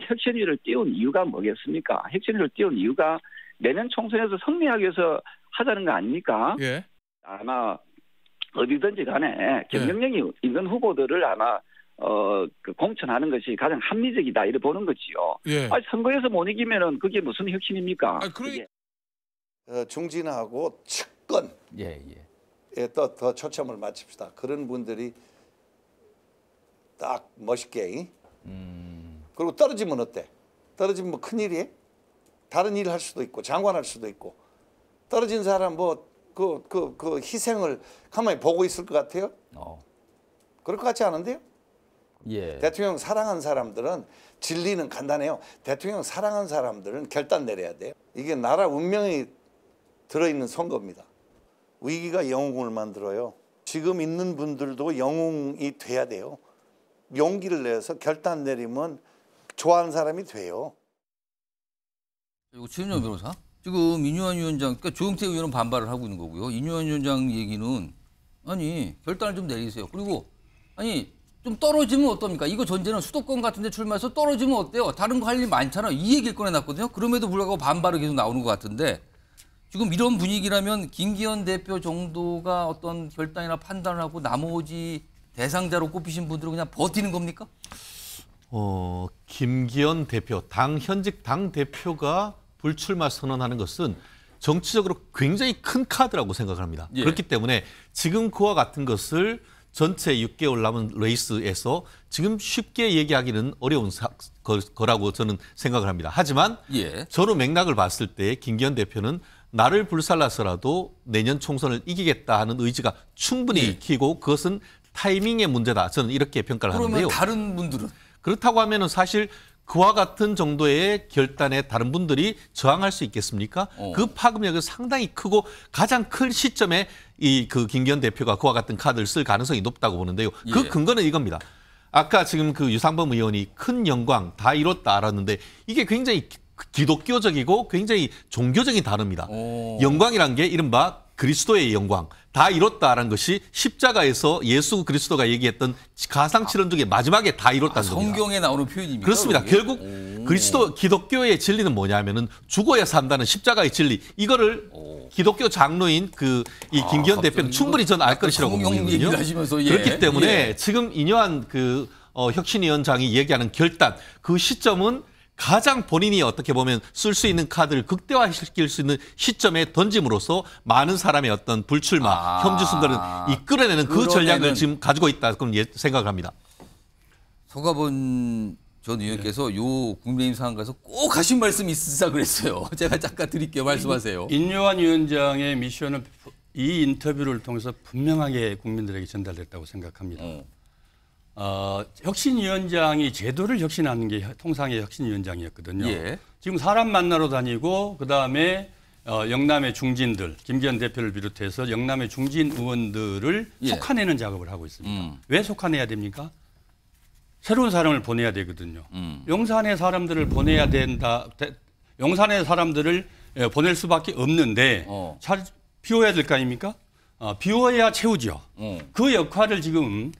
혁신위를 띄운 이유가 뭐겠습니까? 혁신위를 띄운 이유가 내년 총선에서 승리하기 위해서 하자는 거 아닙니까? 예. 아마 어디든지 간에 경쟁력이 있는 후보들을 아마 그 공천하는 것이 가장 합리적이다 이렇게 보는 거지요. 예. 선거에서 못 이기면은 그게 무슨 혁신입니까? 그게 중진하고 측근에 더 초점을 맞춥시다. 그런 분들이 딱 멋있게 그리고 떨어지면 어때? 떨어지면 뭐 큰일이에요? 다른 일을 할 수도 있고 장관할 수도 있고 떨어진 사람 뭐 그 희생을 가만히 보고 있을 것 같아요? 그럴 것 같지 않은데요? 예. 대통령 사랑한 사람들은 진리는 간단해요. 대통령 사랑한 사람들은 결단 내려야 돼요. 이게 나라 운명이 들어있는 선거입니다. 위기가 영웅을 만들어요. 지금 있는 분들도 영웅이 돼야 돼요. 용기를 내서 결단 내리면 좋아하는 사람이 돼요. 그리고 최윤영 변호사? 지금 인요한 위원장, 그러니까 조영태 의원은 반발을 하고 있는 거고요. 인요한 위원장 얘기는 아니 결단을 좀 내리세요. 그리고 아니 좀 떨어지면 어떻습니까? 이거 전제는 수도권 같은 데 출마해서 떨어지면 어때요? 다른 거 할 일 많잖아. 이 얘기를 꺼내놨거든요. 그럼에도 불구하고 반발이 계속 나오는 것 같은데 지금 이런 분위기라면 김기현 대표 정도가 어떤 결단이나 판단을 하고 나머지 대상자로 꼽히신 분들은 그냥 버티는 겁니까? 김기현 대표, 현직 당 대표가 불출마 선언하는 것은 정치적으로 굉장히 큰 카드라고 생각합니다. 예. 그렇기 때문에 지금 그와 같은 것을 전체 6개월 남은 레이스에서 지금 쉽게 얘기하기는 어려운 거라고 저는 생각을 합니다. 하지만 저는 맥락을 봤을 때 김기현 대표는 나를 불살라서라도 내년 총선을 이기겠다 하는 의지가 충분히 익히고 그것은 타이밍의 문제다. 저는 이렇게 평가를 하는데요. 그러면 다른 분들은? 그렇다고 하면은 사실 그와 같은 정도의 결단에 다른 분들이 저항할 수 있겠습니까? 그 파급력은 상당히 크고 가장 큰 시점에 그 김기현 대표가 그와 같은 카드를 쓸 가능성이 높다고 보는데요. 그 근거는 이겁니다. 아까 지금 그 유상범 의원이 큰 영광 다 이뤘다 알았는데 이게 굉장히 기독교적이고 굉장히 종교적인 단어입니다. 영광이란 게 이른바 그리스도의 영광, 다 이뤘다라는 것이 십자가에서 예수 그리스도가 얘기했던 가상칠언 중에 마지막에 다 이뤘다는 겁니다. 성경에 나오는 표현입니까? 그렇습니다. 그게? 결국 기독교의 진리는 뭐냐면은 죽어야 산다는 십자가의 진리. 이거를 기독교 장로인 이 김기현 대표는 충분히 전 알 것이라고 보거든요. 그렇기 때문에 지금 이뇨한 혁신위원장이 얘기하는 결단, 그 시점은 가장 본인이 어떻게 보면 쓸 수 있는 카드를 극대화시킬 수 있는 시점에 던짐으로써 많은 사람의 어떤 불출마, 혐주 선거를 이끌어내는 그 전략을 지금 가지고 있다. 그런 생각을 합니다. 서가번 전 의원께서 요 국민의힘 상황가서 꼭 하신 말씀이 있으시다 그랬어요. 제가 잠깐 드릴게요. 말씀하세요. 인요한 위원장의 미션은 이 인터뷰를 통해서 분명하게 국민들에게 전달됐다고 생각합니다. 혁신위원장이 제도를 혁신하는 게 통상의 혁신위원장이었거든요. 지금 사람 만나러 다니고 그다음에 영남의 중진들, 김기현 대표를 비롯해서 영남의 중진 의원들을 속아내는 작업을 하고 있습니다. 왜 속아내야 됩니까? 새로운 사람을 보내야 되거든요. 용산의 사람들을 보내야 된다. 용산의 사람들을 보낼 수밖에 없는데 비워야 될 거 아닙니까? 비워야 채우죠. 그 역할을 지금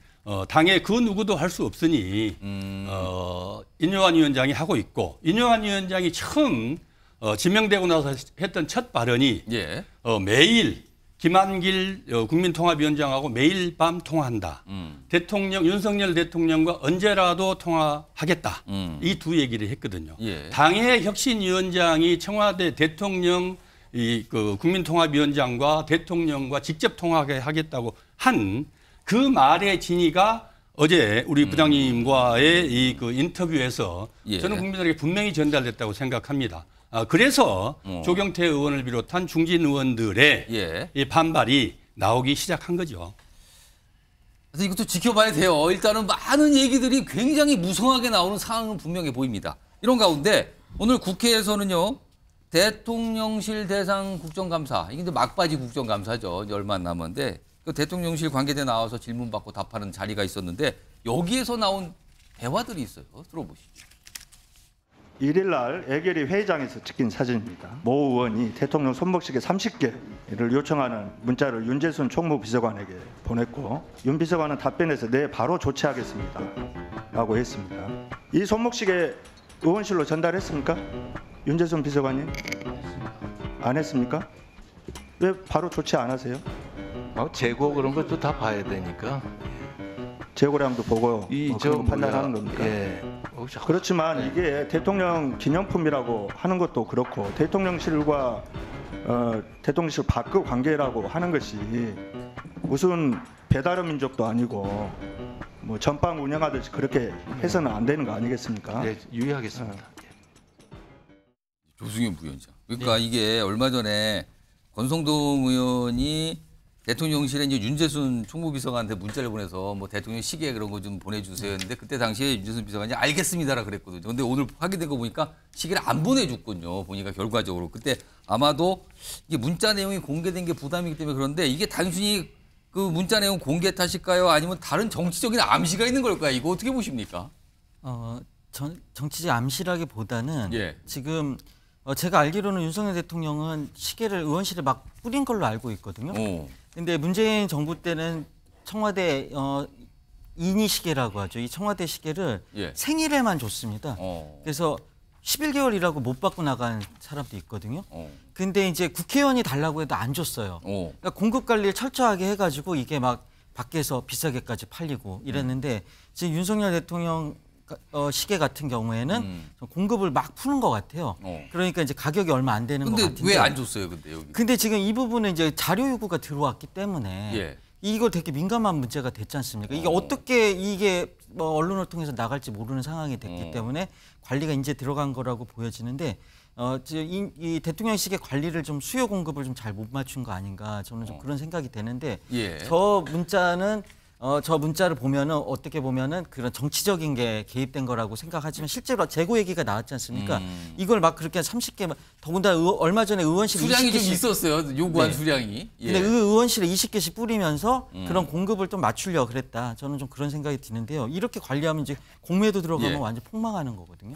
당에 그 누구도 할 수 없으니 인요한 위원장이 하고 있고 인요한 위원장이 처음 지명되고 나서 했던 첫 발언이 매일 김한길 국민통합위원장하고 매일 밤 통화한다. 윤석열 대통령과 언제라도 통화하겠다. 이 두 얘기를 했거든요. 당의 혁신위원장이 청와대 대통령 국민통합위원장과 대통령과 직접 통화하겠다고 한 그 말의 진위가 어제 우리 부장님과의 그 인터뷰에서 저는 국민들에게 분명히 전달됐다고 생각합니다. 그래서 조경태 의원을 비롯한 중진 의원들의 이 반발이 나오기 시작한 거죠. 그래서 이것도 지켜봐야 돼요. 일단은 많은 얘기들이 굉장히 무성하게 나오는 상황은 분명해 보입니다. 이런 가운데 오늘 국회에서는요. 대통령실 대상 국정감사, 이게 이제 막바지 국정감사죠. 이제 얼마 안 남았는데 그 대통령실 관계대 나와서 질문 받고 답하는 자리가 있었는데 여기에서 나온 대화들이 있어요. 들어보시죠. 1일 날 애결위 회의장에서 찍힌 사진입니다. 모 의원이 대통령 손목시계 30개를 요청하는 문자를 윤재순 총무비서관에게 보냈고 윤 비서관은 답변에서 네 바로 조치하겠습니다 라고 했습니다. 이 손목시계 의원실로 전달했습니까? 윤재순 비서관님? 안 했습니까? 왜 바로 조치 안 하세요? 재고 그런 것도 다 봐야 되니까. 재고량도 보고 그런 거 판단하는 겁니까? 그렇지만 이게 대통령 기념품이라고 하는 것도 그렇고 대통령실과 대통령실 밖의 관계라고 하는 것이 무슨 배달의 민족도 아니고 뭐 전방 운영하듯이 그렇게 해서는 안 되는 거 아니겠습니까? 네, 유의하겠습니다. 조승현 부위원장. 그러니까 이게 얼마 전에 권성동 의원이 대통령실에 이제 윤재순 총무비서관한테 문자를 보내서 뭐 대통령 시계 그런 거 좀 보내주세요 했는데 그때 당시에 윤재순 비서관이 알겠습니다라 그랬거든요. 근데 오늘 확인된 거 보니까 시계를 안 보내줬군요. 보니까 결과적으로. 그때 아마도 이게 문자 내용이 공개된 게 부담이기 때문에 그런데 이게 단순히 그 문자 내용 공개 탓일까요? 아니면 다른 정치적인 암시가 있는 걸까요? 이거 어떻게 보십니까? 정치적 암시라기보다는 지금 제가 알기로는 윤석열 대통령은 시계를 의원실에 막 뿌린 걸로 알고 있거든요. 근데 문재인 정부 때는 청와대 인이 시계라고 하죠. 이 청와대 시계를 예. 생일에만 줬습니다. 그래서 11개월 일하고 못 받고 나간 사람도 있거든요. 근데 이제 국회의원이 달라고 해도 안 줬어요. 그러니까 공급 관리를 철저하게 해가지고 이게 막 밖에서 비싸게까지 팔리고 이랬는데 지금 윤석열 대통령 시계 같은 경우에는 공급을 막 푸는 것 같아요. 그러니까 이제 가격이 얼마 안 되는 것 같은데. 근데 왜 안 줬어요, 근데 여기? 근데 지금 이 부분은 이제 자료 요구가 들어왔기 때문에 예. 이거 되게 민감한 문제가 됐지 않습니까? 이게 어떻게 이게 뭐 언론을 통해서 나갈지 모르는 상황이 됐기 때문에 관리가 이제 들어간 거라고 보여지는데 이 대통령실의 관리를 좀 수요 공급을 좀 잘 못 맞춘 거 아닌가 저는 좀 그런 생각이 되는데 예. 저 문자를 보면은 어떻게 보면은 그런 정치적인 게 개입된 거라고 생각하지만 실제로 재고 얘기가 나왔지 않습니까? 이걸 막 그렇게 30개 더군다나 얼마 전에 의원실 수량이 20개씩, 좀 있었어요. 요구한 네. 수량이. 예. 근데 의원실에 20개씩 뿌리면서 그런 공급을 좀 맞추려고 그랬다. 저는 좀 그런 생각이 드는데요. 이렇게 관리하면 이제 공매도 들어가면 예. 완전 폭망하는 거거든요.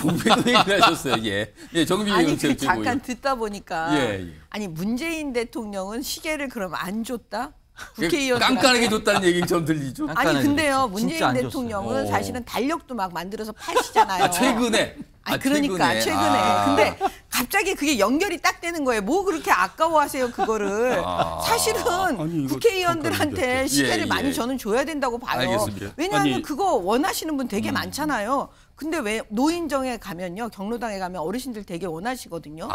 공매도 얘기를 하셨어요. 예. 예, 정비 아니 그 잠깐 듣다 보니까 예. 아니 문재인 대통령은 시계를 그럼 안 줬다? 국회의원들한테 깐깐하게 줬다는 얘기 좀 들리죠? 아니 근데요 문재인 대통령은 사실은 달력도 막 만들어서 파시잖아요. 최근에. 그러니까 최근에. 근데 갑자기 그게 연결이 딱 되는 거예요. 뭐 그렇게 아까워하세요 그거를. 사실은 국회의원들한테 시계를 많이 저는 줘야 된다고 봐요. 알겠습니다. 왜냐하면 그거 원하시는 분 되게 많잖아요. 근데 왜 노인정에 가면요 경로당에 가면 어르신들 되게 원하시거든요.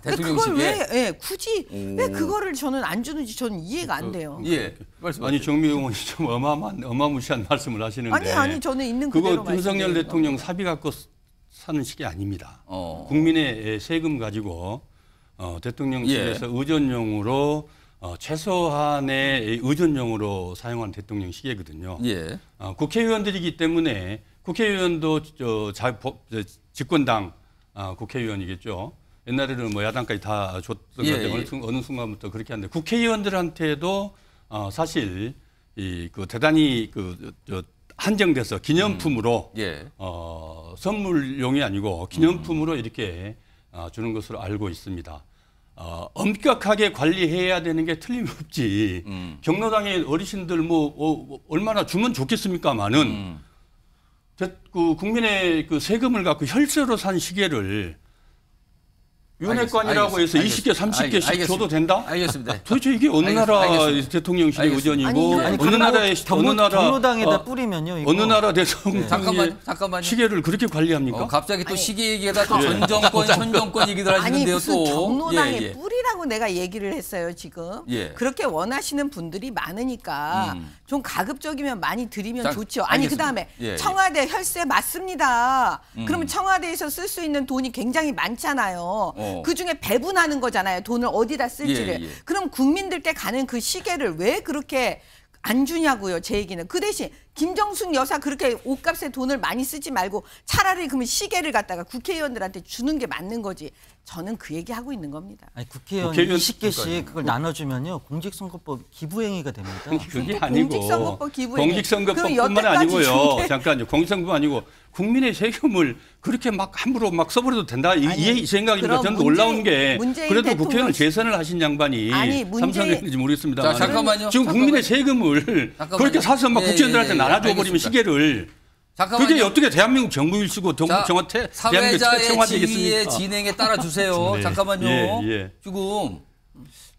근데 그걸 왜 굳이 왜 그거를 저는 안 주는지 저는 이해가 안 돼요. 예. 아니 정미 의원이 좀 어마무시한 말씀을 하시는데. 아니 저는 있는 그대로 그거 윤석열 대통령 사비 갖고 사는 식이 아닙니다. 국민의 세금 가지고 대통령실에서 의전용으로 최소한의 의전용으로 사용한 대통령 시계거든요. 예. 국회의원들이기 때문에 국회의원도 집권당 국회의원이겠죠. 옛날에는 뭐 야당까지 다 줬던 건데 어느 순간부터 그렇게 하는데 국회의원들한테도 사실 그 대단히 한정돼서 기념품으로 선물용이 아니고 기념품으로 이렇게 주는 것으로 알고 있습니다. 엄격하게 관리해야 되는 게 틀림없지. 경로당의 어르신들 뭐 얼마나 주면 좋겠습니까마는 그 국민의 그 세금을 갖고 혈세로 산 시계를 윤회관이라고 해서 20개, 30개씩 줘도 된다? 알겠습니다. 도대체 이게 어느 나라 대통령실의 의전이고 어느 나라의 경로당에다 뿌리면요. 어느 나라 대통령의 잠깐만요. 시계를 그렇게 관리합니까? 갑자기 또 시계 얘기에다 또 전 정권, 현 정권 얘기들 하시는데요. 무슨 또 경로당에 뿌리라고 내가 얘기를 했어요 지금. 예. 그렇게 원하시는 분들이 많으니까 좀 가급적이면 많이 드리면 좋죠. 아니 알겠습니다. 그다음에 예. 청와대 혈세 맞습니다. 그러면 청와대에서 쓸 수 있는 돈이 굉장히 많잖아요. 그중에 배분하는 거잖아요. 돈을 어디다 쓸지를. 그럼 국민들께 가는 그 시계를 왜 그렇게 안 주냐고요. 제 얘기는. 그 대신 김정숙 여사 그렇게 옷값에 돈을 많이 쓰지 말고 차라리 그러면 시계를 갖다가 국회의원들한테 주는 게 맞는 거지. 저는 그 얘기 하고 있는 겁니다. 아니, 국회의원 20개씩 그걸 나눠주면요. 공직선거법 기부행위가 됩니다. 그게 아니고 공직선거법 기부행위. 공직선거법뿐만 아니고요. 잠깐요. 공직선거법 아니고 국민의 세금을 그렇게 막 함부로 막 써버려도 된다. 이 생각이니까 전 놀라운 게 그래도 국회의원 재선을 하신 양반이 삼성인지 모르겠습니다. 잠깐만요. 지금 국민의 세금을 그렇게 사서 막 국회의원들한테 나눠줘버리면 시계를 그게 어떻게 대한민국 정부일시고 사회자의 지위의 진행에 따라 주세요. 네. 잠깐만요. 지금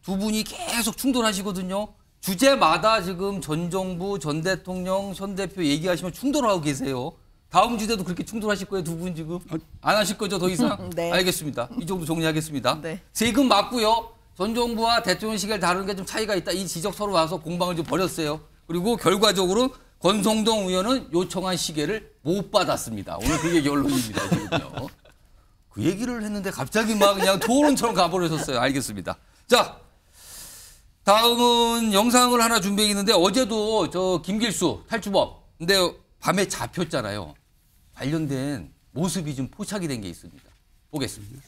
두 분이 계속 충돌하시거든요. 주제마다 지금 전 정부, 전 대통령, 현 대표 얘기하시면 충돌하고 계세요. 다음 주제도 그렇게 충돌하실 거예요, 두 분 지금? 안 하실 거죠, 더 이상? 네. 알겠습니다. 이 정도 정리하겠습니다. 네. 세금 맞고요. 전 정부와 대통령 시계를 다루는 게 좀 차이가 있다. 이 지적 서로 와서 공방을 좀 벌였어요. 그리고 결과적으로 권성동 의원은 요청한 시계를 못 받았습니다. 오늘 그게 결론입니다, 지금요. 그 얘기를 했는데 갑자기 막 그냥 토론처럼 가버리셨어요. 알겠습니다. 자, 다음은 영상을 하나 준비해 있는데 어제도 저 김길수 탈주범. 근데 밤에 잡혔잖아요. 관련된 모습이 좀 포착이 된 게 있습니다. 보겠습니다.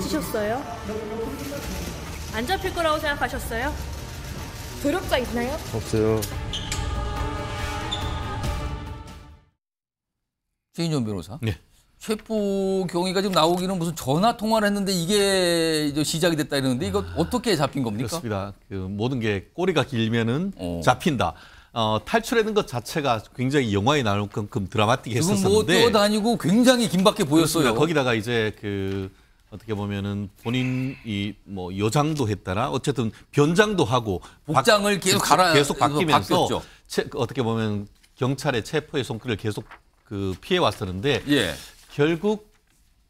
찾으셨어요? 안 잡힐 거라고 생각하셨어요? 조력자 있나요? 없어요. 최인정 변호사. 네. 체포 경위가 지금 나오기는 무슨 전화 통화를 했는데 이게 이제 시작이 됐다 이러는데 이거 어떻게 잡힌 겁니까? 그렇습니다. 그 모든 게 꼬리가 길면은 잡힌다. 탈출하는 것 자체가 굉장히 영화에 나올 만큼 드라마틱했었는데. 지금 뭐 뛰어다니고 굉장히 긴박해 보였어요. 그렇습니다. 거기다가 이제 그 어떻게 보면은 본인이 뭐 여장도 했다나 어쨌든 변장도 하고 복장을 계속 계속 바뀌면서 바뀌었죠. 어떻게 보면 경찰의 체포의 손길을 계속 그 피해 왔었는데 예. 결국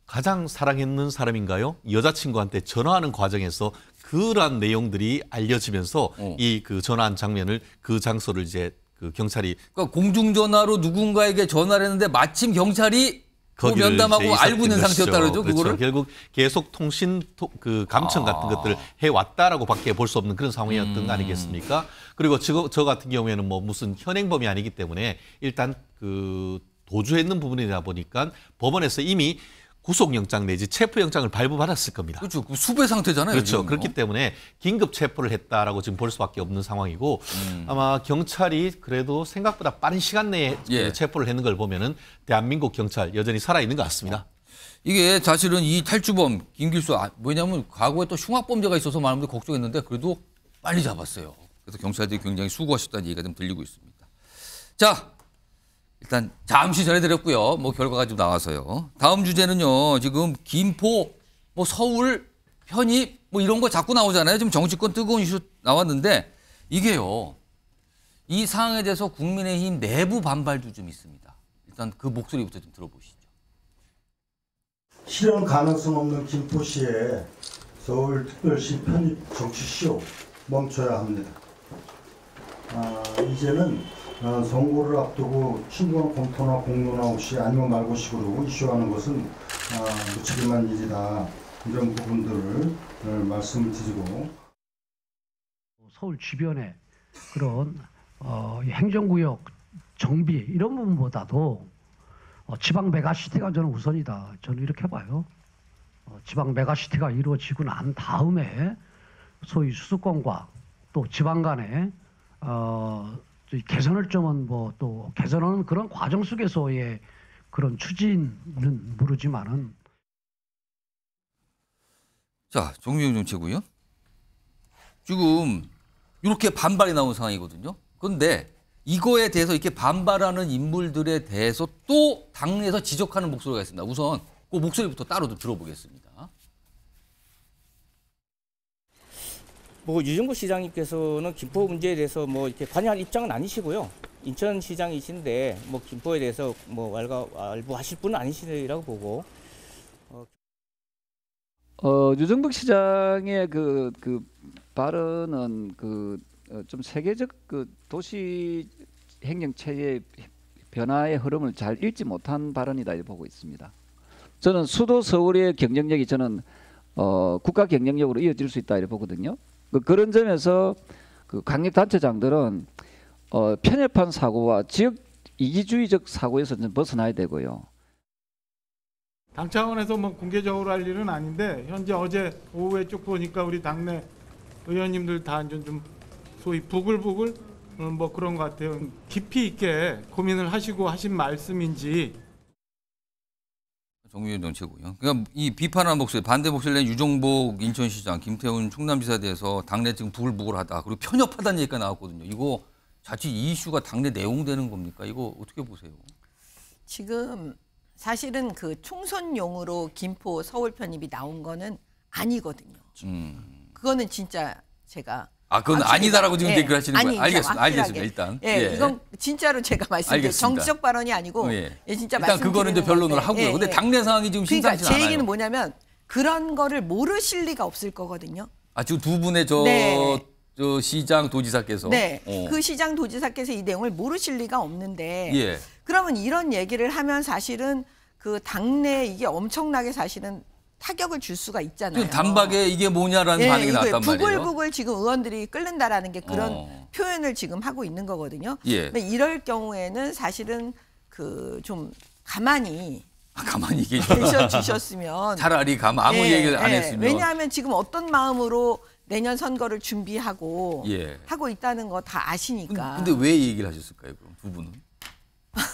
가장 사랑했는 사람인가요? 여자친구한테 전화하는 과정에서 그러한 내용들이 알려지면서 이 그 전화한 장면을 그 장소를 이제 그 경찰이 그러니까 공중전화로 누군가에게 전화를 했는데 마침 경찰이 면담하고 알고 있는 상태였다 그러죠. 그렇죠. 그거를 결국 계속 통신 그 감청 같은 것들을 해왔다라고밖에 볼 수 없는 그런 상황이었던 거 아니겠습니까? 그리고 저 같은 경우에는 뭐 무슨 현행범이 아니기 때문에 일단 그 도주했는 부분이다 보니까 법원에서 이미 구속영장 내지 체포영장을 발부받았을 겁니다. 그렇죠. 수배 상태잖아요. 그렇죠. 지금. 그렇기 때문에 긴급 체포를 했다라고 지금 볼 수밖에 없는 상황이고 아마 경찰이 그래도 생각보다 빠른 시간 내에 체포를 했는 걸 보면은 대한민국 경찰 여전히 살아있는 것 같습니다. 이게 사실은 이 탈주범 김길수 뭐냐면 과거에 또 흉악범죄가 있어서 많은 분들이 걱정했는데 그래도 빨리 잡았어요. 그래서 경찰들이 굉장히 수고하셨다는 얘기가 좀 들리고 있습니다. 자. 일단 잠시 전해드렸고요. 뭐 결과가 좀 나와서요. 다음 주제는요. 지금 김포, 뭐 서울 편입 뭐 이런 거 자꾸 나오잖아요. 지금 정치권 뜨거운 이슈 나왔는데 이게요. 이 사항에 대해서 국민의힘 내부 반발도 좀 있습니다. 일단 그 목소리부터 좀 들어보시죠. 실현 가능성 없는 김포시의 서울특별시 편입 정치쇼 멈춰야 합니다. 이제는 선거를 앞두고 충분한 검토나 공론화 없이 아니면 말고식으로 이슈하는 것은 무책임한 일이다. 이런 부분들을 말씀을 드리고 서울 주변에 그런 행정구역 정비 이런 부분보다도 지방 메가시티가 저는 우선이다. 저는 이렇게 봐요. 지방 메가시티가 이루어지고 난 다음에 소위 수도권과 또 지방 간에 개선을 점은 뭐 또 개선하는 그런 과정 속에서의 그런 추진은 모르지만은 자 정미영 정치고요. 지금 이렇게 반발이 나온 상황이거든요. 그런데 이거에 대해서 이렇게 반발하는 인물들에 대해서 또 당내에서 지적하는 목소리가 있습니다. 우선 그 목소리부터 따로 좀 들어보겠습니다. 뭐 유정부 시장님께서는 김포 문제에 대해서 뭐 이렇게 관여할 입장은 아니시고요. 인천시장이신데 뭐 김포에 대해서 뭐 알부하실 분은 아니시라고 보고. 유정복 시장의 그 발언은 좀 세계적 도시 행정체의 변화의 흐름을 잘 읽지 못한 발언이다 이렇게 보고 있습니다. 저는 수도 서울의 경쟁력이 저는 국가 경쟁력으로 이어질 수 있다 이렇게 보거든요. 그런 점에서 광역단체장들은 편협한 사고와 지역 이기주의적 사고에서 좀 벗어나야 되고요. 당 차원에서 뭐 공개적으로 할 일은 아닌데 현재 어제 오후에 쭉 보니까 우리 당내 의원님들 다 좀 소위 부글부글 뭐 그런 것 같아요. 깊이 있게 고민을 하시고 하신 말씀인지. 정미연 정치고요. 그러니까 이 비판하는 목소리, 반대 목소리를 낸 유정복 인천시장, 김태훈 충남지사에 대해서 당내 지금 부글부글하다. 그리고 편협하다는 얘기가 나왔거든요. 이거 자칫 이 이슈가 당내 내용되는 겁니까? 이거 어떻게 보세요? 지금 사실은 그 총선용으로 김포 서울 편입이 나온 거는 아니거든요. 그거는 진짜 제가 그건 아니다라고 지금 얘기를 하시는 거예요? 알겠습니다. 일단. 이건 진짜로 제가 말씀드린 정치적 발언이 아니고 진짜 일단 그거는 이제 변론을 하고요. 근데 당내 상황이 지금 심상치 않아요. 제 얘기는 뭐냐면 그런 거를 모르실 리가 없을 거거든요. 지금 두 분의 저 시장 도지사께서. 그 시장 도지사께서 이 내용을 모르실 리가 없는데 그러면 이런 얘기를 하면 사실은 그 당내에 이게 엄청나게 사실은 타격을 줄 수가 있잖아요. 단박에 이게 뭐냐라는 반응이 나왔단 말이에요. 부글부글 지금 의원들이 끓는다라는 게 그런 표현을 지금 하고 있는 거거든요. 근데 이럴 경우에는 사실은 그 좀 가만히 가만히 계셔주셨으면 차라리 아무 얘기를 안 했으면. 왜냐하면 지금 어떤 마음으로 내년 선거를 준비하고 예. 하고 있다는 거 다 아시니까. 근데 왜 얘기를 하셨을까요, 그럼 두 분은?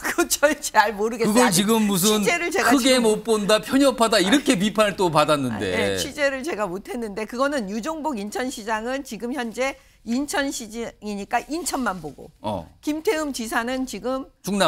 그건 잘 모르겠어요. 그걸 지금 무슨 크게 못 본다, 편협하다 이렇게 비판을 또 받았는데. 취재를 제가 못했는데 그거는 유종복 인천시장은 지금 현재 인천시장이니까 인천만 보고 김태흠 지사는 지금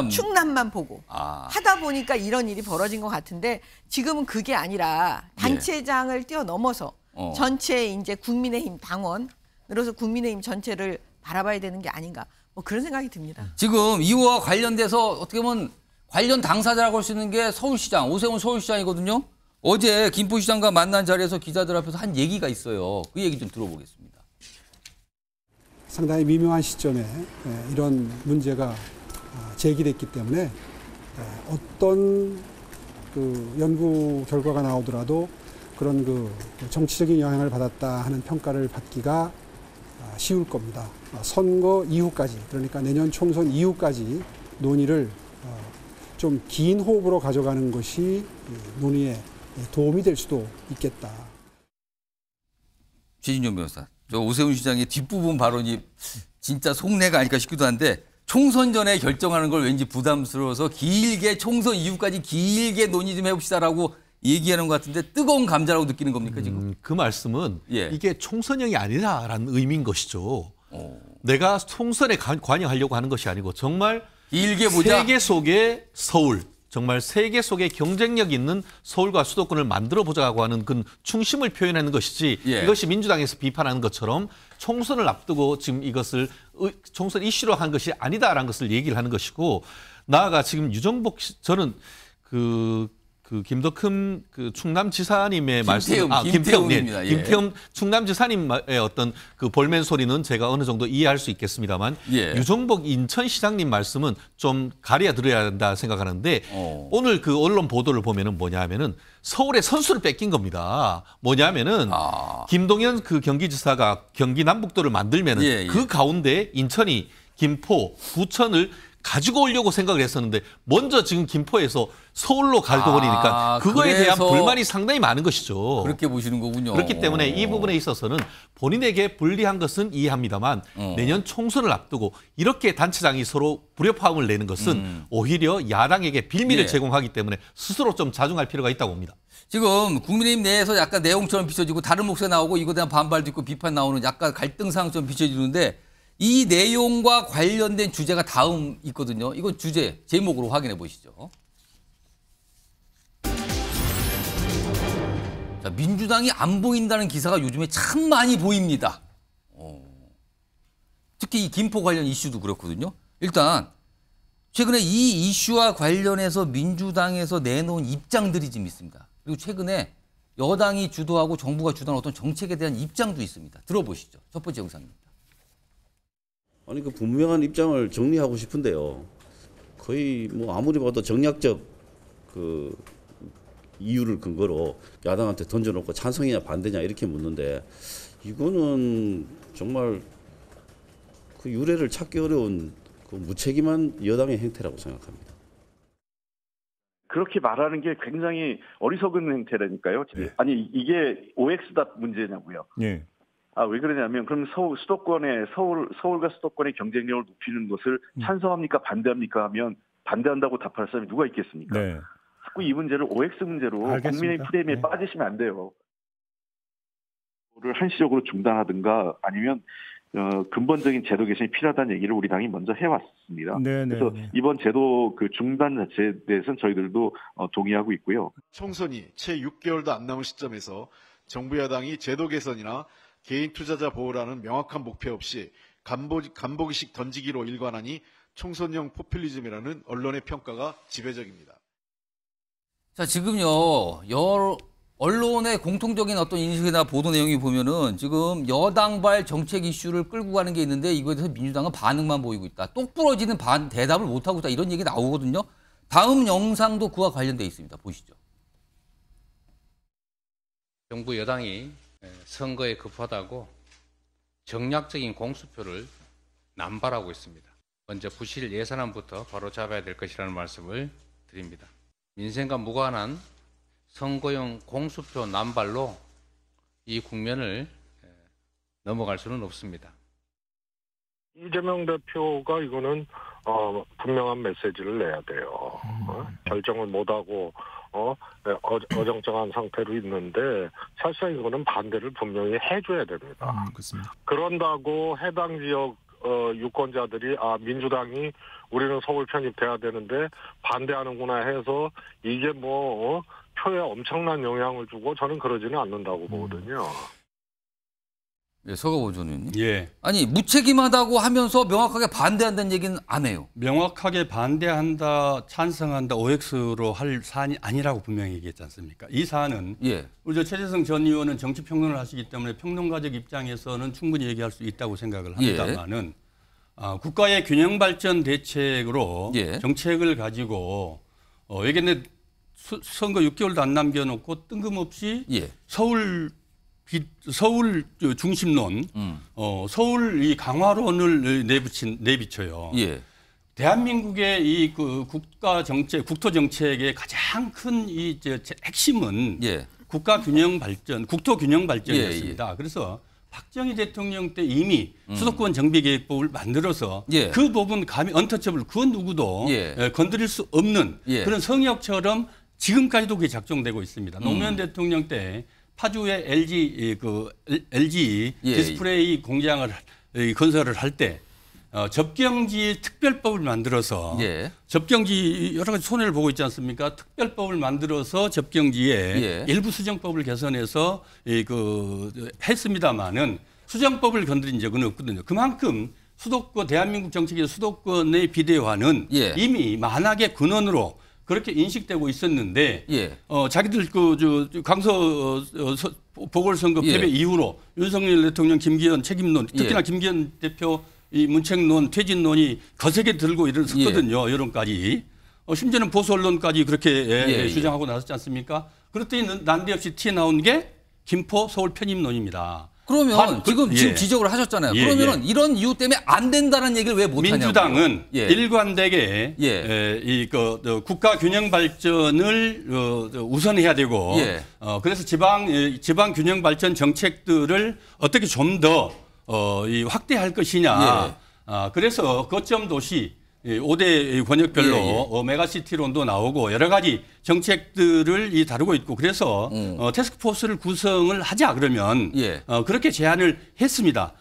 충남만 보고 하다 보니까 이런 일이 벌어진 것 같은데 지금은 그게 아니라 단체장을 뛰어넘어서 전체 이제 국민의힘 당원으로서 국민의힘 전체를 바라봐야 되는 게 아닌가 뭐 그런 생각이 듭니다. 지금 이와 관련돼서 어떻게 보면 관련 당사자라고 할 수 있는 게 서울시장, 오세훈 서울시장이거든요. 어제 김포시장과 만난 자리에서 기자들 앞에서 한 얘기가 있어요. 그 얘기 좀 들어보겠습니다. 상당히 미묘한 시점에 이런 문제가 제기됐기 때문에 어떤 그 연구 결과가 나오더라도 그런 그 정치적인 영향을 받았다 하는 평가를 받기가 쉬울 겁니다. 선거 이후까지, 그러니까 내년 총선 이후까지 논의를 좀 긴 호흡으로 가져가는 것이 논의에 도움이 될 수도 있겠다. 최진종 변호사, 저 오세훈 시장의 뒷부분 발언이 진짜 속내가 아닐까 싶기도 한데 총선 전에 결정하는 걸 왠지 부담스러워서 길게 총선 이후까지 길게 논의 좀 해봅시다라고 얘기하는 것 같은데 뜨거운 감자라고 느끼는 겁니까 지금? 그 말씀은 이게 총선형이 아니라라는 의미인 것이죠. 내가 총선에 관여하려고 하는 것이 아니고 정말 길게 보자. 세계 속의 서울, 정말 세계 속에 경쟁력 있는 서울과 수도권을 만들어 보자고 하는 그 충심을 표현하는 것이지 이것이 민주당에서 비판하는 것처럼 총선을 앞두고 지금 이것을 총선 이슈로 한 것이 아니다라는 것을 얘기를 하는 것이고 나아가 지금 유정복 저는 그 김덕흠 그 충남지사님의 말씀, 김태흠입니다. 김태흠 충남지사님의 어떤 그 볼멘 소리는 제가 어느 정도 이해할 수 있겠습니다만 유정복 인천시장님 말씀은 좀 가려 들어야 한다 생각하는데 오늘 그 언론 보도를 보면은 뭐냐면은 서울의 선수를 뺏긴 겁니다. 뭐냐면은 김동연 그 경기지사가 경기 남북도를 만들면은 그 가운데 인천이 김포, 부천을 가지고 오려고 생각을 했었는데 먼저 지금 김포에서 서울로 가지고 버리니까 그거에 대한 불만이 상당히 많은 것이죠. 그렇게 보시는 거군요. 그렇기 때문에 이 부분에 있어서는 본인에게 불리한 것은 이해합니다만 내년 총선을 앞두고 이렇게 단체장이 서로 불협화음을 내는 것은 오히려 야당에게 빌미를 제공하기 때문에 스스로 좀 자중할 필요가 있다고 봅니다. 지금 국민의힘 내에서 약간 내용처럼 비춰지고 다른 목소리 나오고 이거에 대한 반발도 있고 비판 나오는 약간 갈등상처럼 비춰지는데 이 내용과 관련된 주제가 다음 있거든요. 이건 주제 제목으로 확인해 보시죠. 자, 민주당이 안 보인다는 기사가 요즘에 참 많이 보입니다. 특히 이 김포 관련 이슈도 그렇거든요. 일단 최근에 이 이슈와 관련해서 민주당에서 내놓은 입장들이 좀 있습니다. 그리고 최근에 여당이 주도하고 정부가 주도하는 어떤 정책에 대한 입장도 있습니다. 들어보시죠. 첫 번째 영상입니다. 아니 그 분명한 입장을 정리하고 싶은데요. 거의 뭐 아무리 봐도 정략적 그 이유를 근거로 야당한테 던져놓고 찬성이냐 반대냐 이렇게 묻는데 이거는 정말 그 유례를 찾기 어려운 그 무책임한 여당의 행태라고 생각합니다. 그렇게 말하는 게 굉장히 어리석은 행태라니까요. 아니 이게 OX답 문제냐고요. 왜 그러냐면 그럼 서울과 수도권의 경쟁력을 높이는 것을 찬성합니까 반대합니까 하면 반대한다고 답할 사람이 누가 있겠습니까? 자꾸 이 문제를 OX 문제로 국민의 프레임에 빠지시면 안 돼요. 를 한시적으로 중단하든가 아니면 근본적인 제도 개선이 필요하다는 얘기를 우리 당이 먼저 해왔습니다. 그래서 이번 제도 그 중단 자체에 대해서는 저희들도 동의하고 있고요. 총선이 채 6개월도 안 남은 시점에서 정부 여당이 제도 개선이나 개인 투자자 보호라는 명확한 목표 없이 간보기식 던지기로 일관하니 총선용 포퓰리즘이라는 언론의 평가가 지배적입니다. 자, 지금요, 언론의 공통적인 어떤 인식이나 보도 내용이 보면은 지금 여당발 정책 이슈를 끌고 가는 게 있는데 이거에 대해서 민주당은 반응만 보이고 있다. 똑 부러지는 대답을 못하고 있다. 이런 얘기 나오거든요. 다음 영상도 그와 관련돼 있습니다. 보시죠. 정부 여당이 선거에 급하다고 정략적인 공수표를 남발하고 있습니다. 먼저 부실 예산안부터 바로 잡아야 될 것이라는 말씀을 드립니다. 민생과 무관한 선거용 공수표 남발로 이 국면을 넘어갈 수는 없습니다. 이재명 대표가 이거는 분명한 메시지를 내야 돼요. 결정을 못하고 어정쩡한 상태로 있는데 사실상 이거는 반대를 분명히 해줘야 됩니다. 그렇습니다. 그런다고 해당 지역 유권자들이 민주당이 우리는 서울 편입돼야 되는데 반대하는구나 해서 이게 표에 엄청난 영향을 주고 저는 그러지는 않는다고 보거든요. 예, 서가보 의원님. 예. 아니 무책임하다고 하면서 명확하게 반대한다는 얘기는 안 해요. 명확하게 반대한다, 찬성한다, OX로 할 사안이 아니라고 분명히 얘기했지 않습니까? 이 사안은 우리 최재성 전 의원은 정치 평론을 하시기 때문에 평론가적 입장에서는 충분히 얘기할 수 있다고 생각을 합니다만은 국가의 균형 발전 대책으로 정책을 가지고 여기는 선거 6개월도 안 남겨놓고 뜬금없이 서울 중심론, 서울 이 강화론을 내비쳐요. 대한민국의 이 국가 정책, 국토 정책의 가장 큰 이 핵심은 국가 균형 발전, 국토 균형 발전이었습니다. 그래서 박정희 대통령 때 이미 수도권 정비 계획법을 만들어서 그 부분 감히 언터처블 그 누구도 건드릴 수 없는 그런 성역처럼 지금까지도 그게 작동되고 있습니다. 노무현 대통령 때 파주의 LG 디스플레이 공장을 건설을 할 때 접경지 특별법을 만들어서 접경지 여러 가지 손해를 보고 있지 않습니까? 특별법을 만들어서 접경지에 일부 수정법을 개선해서 했습니다마는 수정법을 건드린 적은 없거든요. 그만큼 수도권 대한민국 정책의 수도권의 비대화는 이미 만악의 근원으로 그렇게 인식되고 있었는데 자기들 강서 보궐선거 패배 이후로 윤석열 대통령 김기현 책임론 특히나 김기현 대표 이 문책론 퇴진론이 거세게 들고 일어섰거든요. 여론까지. 심지어는 보수 언론까지 그렇게 주장하고 나섰지 않습니까? 그랬더니 난데없이 튀어나온 게 김포 서울 편입론입니다. 그러면 지금 지적을 하셨잖아요. 그러면 이런 이유 때문에 안 된다는 얘기를 왜 못하냐고요. 민주당은 일관되게 국가 균형 발전을 우선해야 되고 그래서 지방 균형 발전 정책들을 어떻게 좀 더 확대할 것이냐. 그래서 거점 도시 5대 권역별로 메가시티론도 나오고 여러 가지 정책들을 다루고 있고 그래서 태스크포스를 구성을 하자 그러면 그렇게 제안을 했습니다.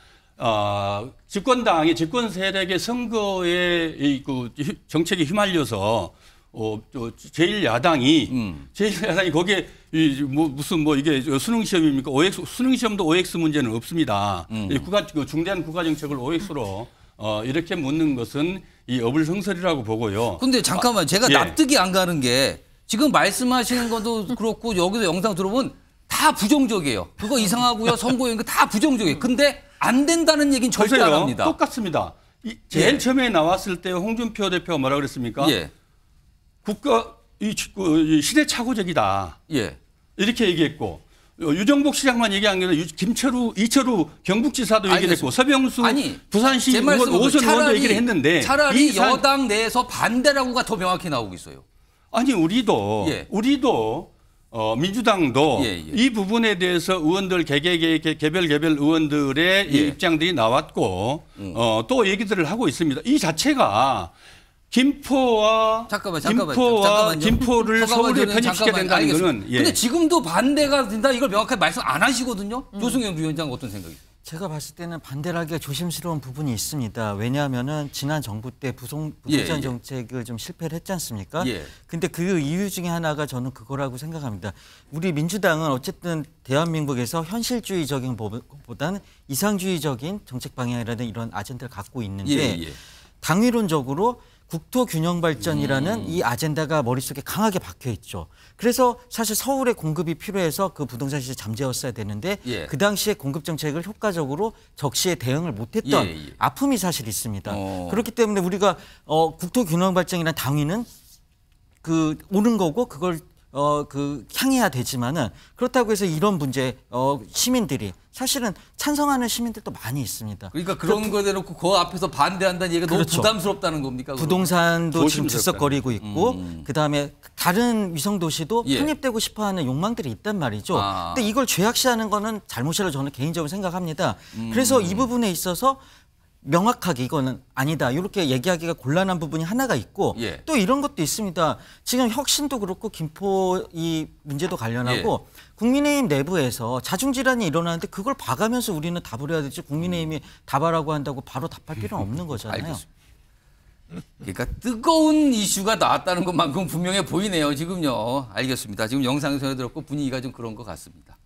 집권당이 집권 세력의 선거에 정책에 휘말려서 제1야당이 거기에 이게 수능 시험입니까? 수능 시험도 OX 문제는 없습니다. 중대한 국가 정책을 OX로 이렇게 묻는 것은 이 어불성설이라고 보고요. 근데 잠깐만 제가 납득이 안 가는 게 지금 말씀하시는 것도 그렇고 여기서 영상 들어보면 다 부정적이에요. 그거 이상하고요. 선거용 다 부정적이에요. 근데 안 된다는 얘기는 절대 안 합니다. 똑같습니다. 제일 처음에 나왔을 때 홍준표 대표가 뭐라 그랬습니까? 국가 시대착오적이다. 이렇게 얘기했고 유정복 시장만 얘기한 게 아니라 이철우 경북지사도 얘기를 했고 서병수 부산시 의원 오선 의원도 얘기를 했는데 차라리 여당 내에서 반대라고가 더 명확히 나오고 있어요. 아니 우리도 민주당도 이 부분에 대해서 의원들 개별 의원들의 이 입장들이 나왔고 또 얘기들을 하고 있습니다. 이 자체가 김포를 서울에 편입시켜야 된다는 거는 근데 지금도 반대가 된다 이걸 명확하게 말씀 안 하시거든요. 조승현 위원장 어떤 생각이세요? 제가 봤을 때는 반대를 하기가 조심스러운 부분이 있습니다. 왜냐하면은 지난 정부 때 부동산 정책을 좀 실패를 했지 않습니까? 근데 그 이유 중에 하나가 저는 그거라고 생각합니다. 우리 민주당은 어쨌든 대한민국에서 현실주의적인 것보다는 이상주의적인 정책 방향이라든 이런 아젠다를 갖고 있는데 당위론적으로 국토균형 발전이라는 이 아젠다가 머릿속에 강하게 박혀 있죠. 그래서 사실 서울에 공급이 필요해서 그 부동산 시세 잠재웠어야 되는데 그 당시에 공급 정책을 효과적으로 적시에 대응을 못했던 아픔이 사실 있습니다. 그렇기 때문에 우리가 국토균형 발전이라는 당위는 옳은 거고 그걸 향해야 되지만은 그렇다고 해서 이런 문제 시민들이 사실은 찬성하는 시민들도 많이 있습니다. 그러니까 그런 거 대놓고 그 앞에서 반대한다는 얘기가 너무 그렇죠. 부담스럽다는 겁니까? 그러면? 부동산도 지금 들썩거리고 있고 그다음에 다른 위성 도시도 예. 편입되고 싶어하는 욕망들이 있단 말이죠. 근데 이걸 죄악시하는 거는 잘못이라고 저는 개인적으로 생각합니다. 그래서 이 부분에 있어서 명확하게 이거는 아니다. 이렇게 얘기하기가 곤란한 부분이 하나가 있고 예. 또 이런 것도 있습니다. 지금 혁신도 그렇고 김포 이 문제도 관련하고 국민의힘 내부에서 자중질환이 일어나는데 그걸 봐가면서 우리는 답을 해야 되지 국민의힘이 답하라고 한다고 바로 답할 필요는 없는 거잖아요. 알겠습니다. 그러니까 뜨거운 이슈가 나왔다는 것만큼 분명해 보이네요. 지금요. 알겠습니다. 지금 영상에서 들었고 분위기가 좀 그런 것 같습니다.